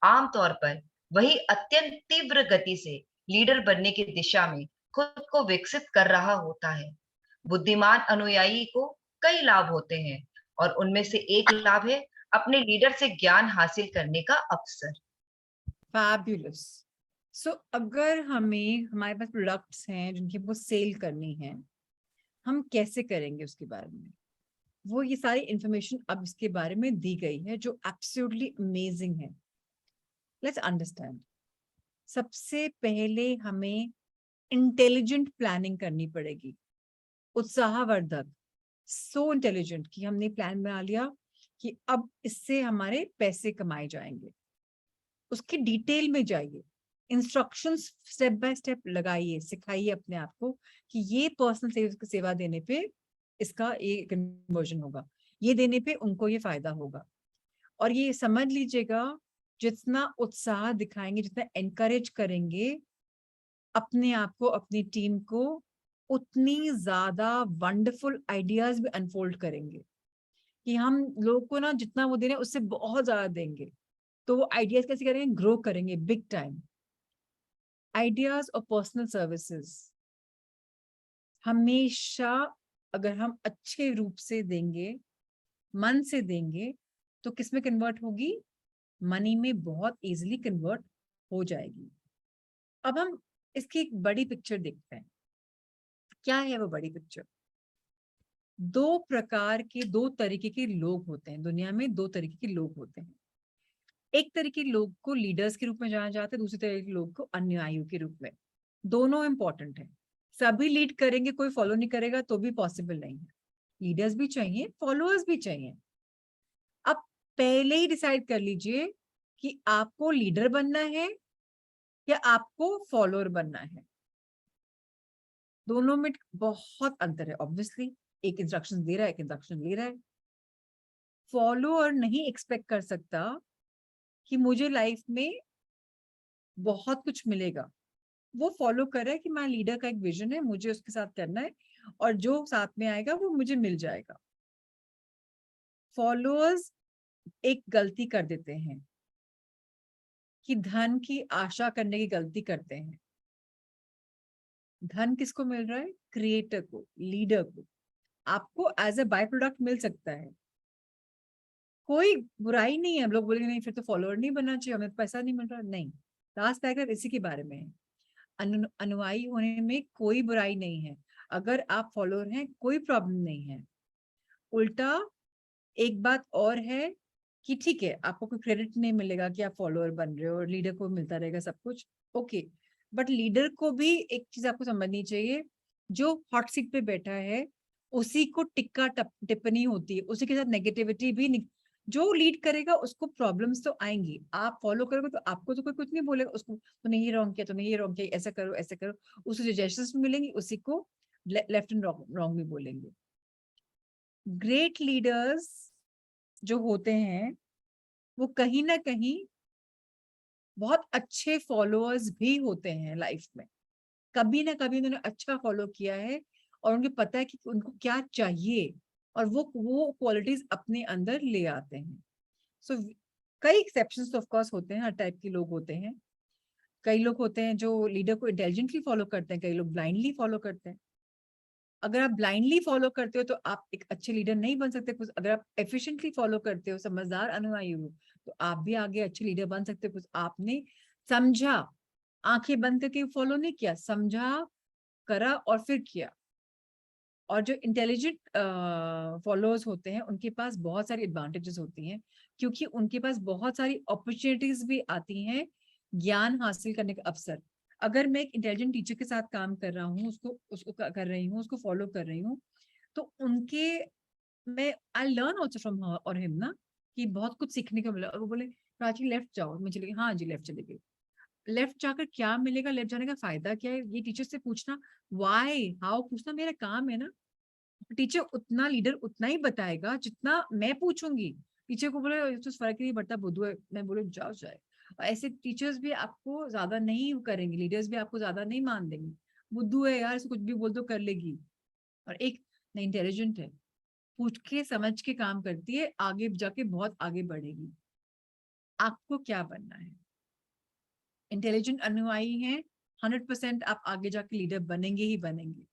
आमतौर पर वही अत्यंत तीव्र गति से लीडर बनने की दिशा में खुद को विकसित कर रहा होता है। बुद्धिमान अनुयायी को कई लाभ होते हैं और उनमें से एक लाभ है अपने लीडर से ज्ञान हासिल करने का अवसर। फैबुलस। सो अगर हमारे पास प्रोडक्ट्स हैं जिनकी हमको सेल करनी है, हम कैसे करेंगे उसके बारे में? वो ये सारी इंफॉर्मेशन अब इसके बारे में दी गई है जो एब्सोल्युटली अमेजिंग है। Let's understand. सबसे पहले हमें इंटेलिजेंट प्लानिंग करनी पड़ेगी, उत्साहवर्धक, सो इंटेलिजेंट कि हमने प्लान बना लिया कि अब इससे हमारे पैसे कमाए जाएंगे। उसकी डिटेल में जाइए, इंस्ट्रक्शंस स्टेप बाय स्टेप लगाइए, सिखाइए अपने आप को कि ये पर्सनल सेवा देने पे इसका ये कन्वर्जन होगा, ये देने पे उनको ये फायदा होगा। और ये समझ लीजिएगा, जितना उत्साह दिखाएंगे, जितना एनकरेज करेंगे अपने आप को, अपनी टीम को, उतनी ज्यादा वंडरफुल आइडियाज भी अनफोल्ड करेंगे कि हम लोगों को ना जितना वो दे रहे हैं उससे बहुत ज्यादा देंगे। तो वो आइडियाज कैसे करेंगे? ग्रो करेंगे बिग टाइम। आइडियाज और पर्सनल सर्विसेज हमेशा अगर हम अच्छे रूप से देंगे, मन से देंगे, तो किस में कन्वर्ट होगी? मनी में बहुत इजीली कन्वर्ट हो जाएगी। अब हम इसकी एक बड़ी पिक्चर देखते हैं। क्या है वो बड़ी पिक्चर? दो प्रकार के, दो तरीके के लोग होते हैं दुनिया में, दो तरीके के लोग होते हैं। एक तरीके के लोग को लीडर्स के रूप में जाना जाता है, दूसरे तरीके के लोग को अनुयायियों के रूप में। दोनों इंपॉर्टेंट है। सभी लीड करेंगे, कोई फॉलो नहीं करेगा तो भी पॉसिबल नहीं है। लीडर्स भी चाहिए, फॉलोअर्स भी चाहिए। अब पहले ही डिसाइड कर लीजिए कि आपको लीडर बनना है या आपको फॉलोअर बनना है। दोनों में बहुत अंतर है ऑब्वियसली। एक इंस्ट्रक्शन दे रहा है, एक इंस्ट्रक्शन ले रहा है। फॉलोअर नहीं एक्सपेक्ट कर सकता कि मुझे लाइफ में बहुत कुछ मिलेगा। वो फॉलो कर रहा है कि मैं लीडर का एक विजन है, मुझे उसके साथ करना है और जो साथ में आएगा वो मुझे मिल जाएगा। फॉलोअर्स एक गलती कर देते हैं कि धन की आशा करने की गलती करते हैं। धन किसको मिल रहा है? क्रिएटर को, लीडर को। आपको एज ए बाय प्रोडक्ट मिल सकता है, कोई बुराई नहीं है। हम लोग बोलेंगे नहीं फिर तो फॉलोअर नहीं बनना चाहिए, हमें पैसा नहीं मिल रहा। नहीं, लास्ट पैराग्राफ इसी के बारे में है। अनुयायी होने में कोई बुराई नहीं है। अगर आप फॉलोअर हैं कोई प्रॉब्लम नहीं है। उल्टा एक बात और है कि ठीक है, आपको कोई क्रेडिट नहीं मिलेगा कि आप फॉलोअर बन रहे हो और लीडर को मिलता रहेगा सब कुछ, ओके। बट लीडर को भी एक चीज आपको समझनी चाहिए, जो हॉट सीट पे बैठा है उसी को टिक्का टिप्पणी होती है, उसी के साथ नेगेटिविटी भी जो लीड करेगा उसको प्रॉब्लम्स तो आएंगी। आप फॉलो करोगे तो आपको तो कोई कुछ नहीं बोलेगा, उसको तूने ये रॉन्ग किया, तूने ये रॉन्ग किया, ऐसा करो ऐसा करो, उसको सजेशंस मिलेंगी, उसी को लेफ्ट एंड रॉन्ग भी बोलेंगे। ग्रेट लीडर्स जो होते हैं वो कहीं ना कहीं बहुत अच्छे फॉलोअर्स भी होते हैं लाइफ में। कभी ना कभी उन्होंने अच्छा फॉलो किया है और उनको पता है कि उनको क्या चाहिए और वो क्वालिटीज अपने अंदर ले आते हैं। सो कई एक्सेप्शंस तो ऑफ कोर्स होते हैं, हर टाइप के लोग होते हैं। कई लोग होते हैं जो लीडर को इंटेलिजेंटली फॉलो करते हैं, कई लोग ब्लाइंडली फॉलो करते हैं। अगर आप ब्लाइंडली फॉलो करते हो तो आप एक अच्छे लीडर नहीं बन सकते। कुछ अगर आप एफिशिएंटली फॉलो करते हो, समझदार अनुयायी हो, तो आप भी आगे अच्छे लीडर बन सकते हो। कुछ आपने समझा, आंखें बंद करके फॉलो नहीं किया, समझा, करा और फिर किया। और जो इंटेलिजेंट फॉलोअर्स होते हैं उनके पास बहुत सारी एडवांटेजेस होती हैं, क्योंकि उनके पास बहुत सारी अपॉर्चुनिटीज भी आती हैं ज्ञान हासिल करने का अवसर। अगर मैं एक इंटेलिजेंट टीचर के साथ काम कर रहा हूँ, उसको उसको कर रही हूँ, उसको फॉलो कर रही हूँ, तो उनके मैं I learn also from her और हिम ना, कि बहुत कुछ सीखने को मिला। और वो बोले प्राची लेफ्ट जाओ, मैं चली गई, हाँ जी लेफ्ट चली गई। लेफ्ट जाकर क्या मिलेगा, लेफ्ट जाने का फायदा क्या है, ये टीचर से पूछना, वाई हाउ पूछना मेरा काम है ना। टीचर उतना, लीडर उतना ही बताएगा जितना मैं पूछूंगी। टीचर को बोले तो फर्क नहीं पड़ता, बुद्धू है, मैं बोले जाओ जाए। ऐसे टीचर्स भी आपको ज्यादा नहीं करेंगे, लीडर्स भी आपको ज्यादा नहीं मान देंगे। बुद्धू है यार, इसको कुछ भी बोल दो कर लेगी। और एक नहीं, इंटेलिजेंट है, पूछ के समझ के काम करती है, आगे जाके बहुत आगे बढ़ेगी। आपको क्या बनना है? इंटेलिजेंट अनुयायी हैं, 100% आप आगे जाके लीडर बनेंगे ही बनेंगे।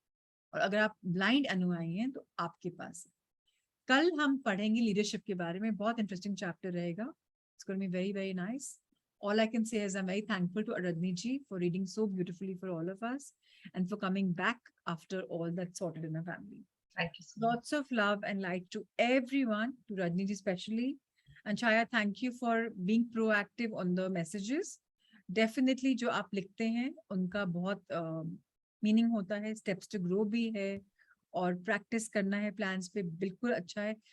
और अगर आप ब्लाइंड अनुयायी हैं तो आपके पास है। कल हम पढ़ेंगे लीडरशिप के बारे में, बहुत इंटरेस्टिंग चैप्टर रहेगा। It's going to be very very nice. All I can say is I'm very thankful to Aradhani ji for reading so beautifully for all of us and for coming back after all that's sorted in our family. Thank you so much. Lots of love and light to everyone, to Rajni ji especially. And Chaya, thank you for being proactive on the messages. Definitely जो आप लिखते हैं उनका बहुत meaning होता है, steps to grow भी है और प्रैक्टिस करना है प्लान्स पे, बिल्कुल अच्छा है।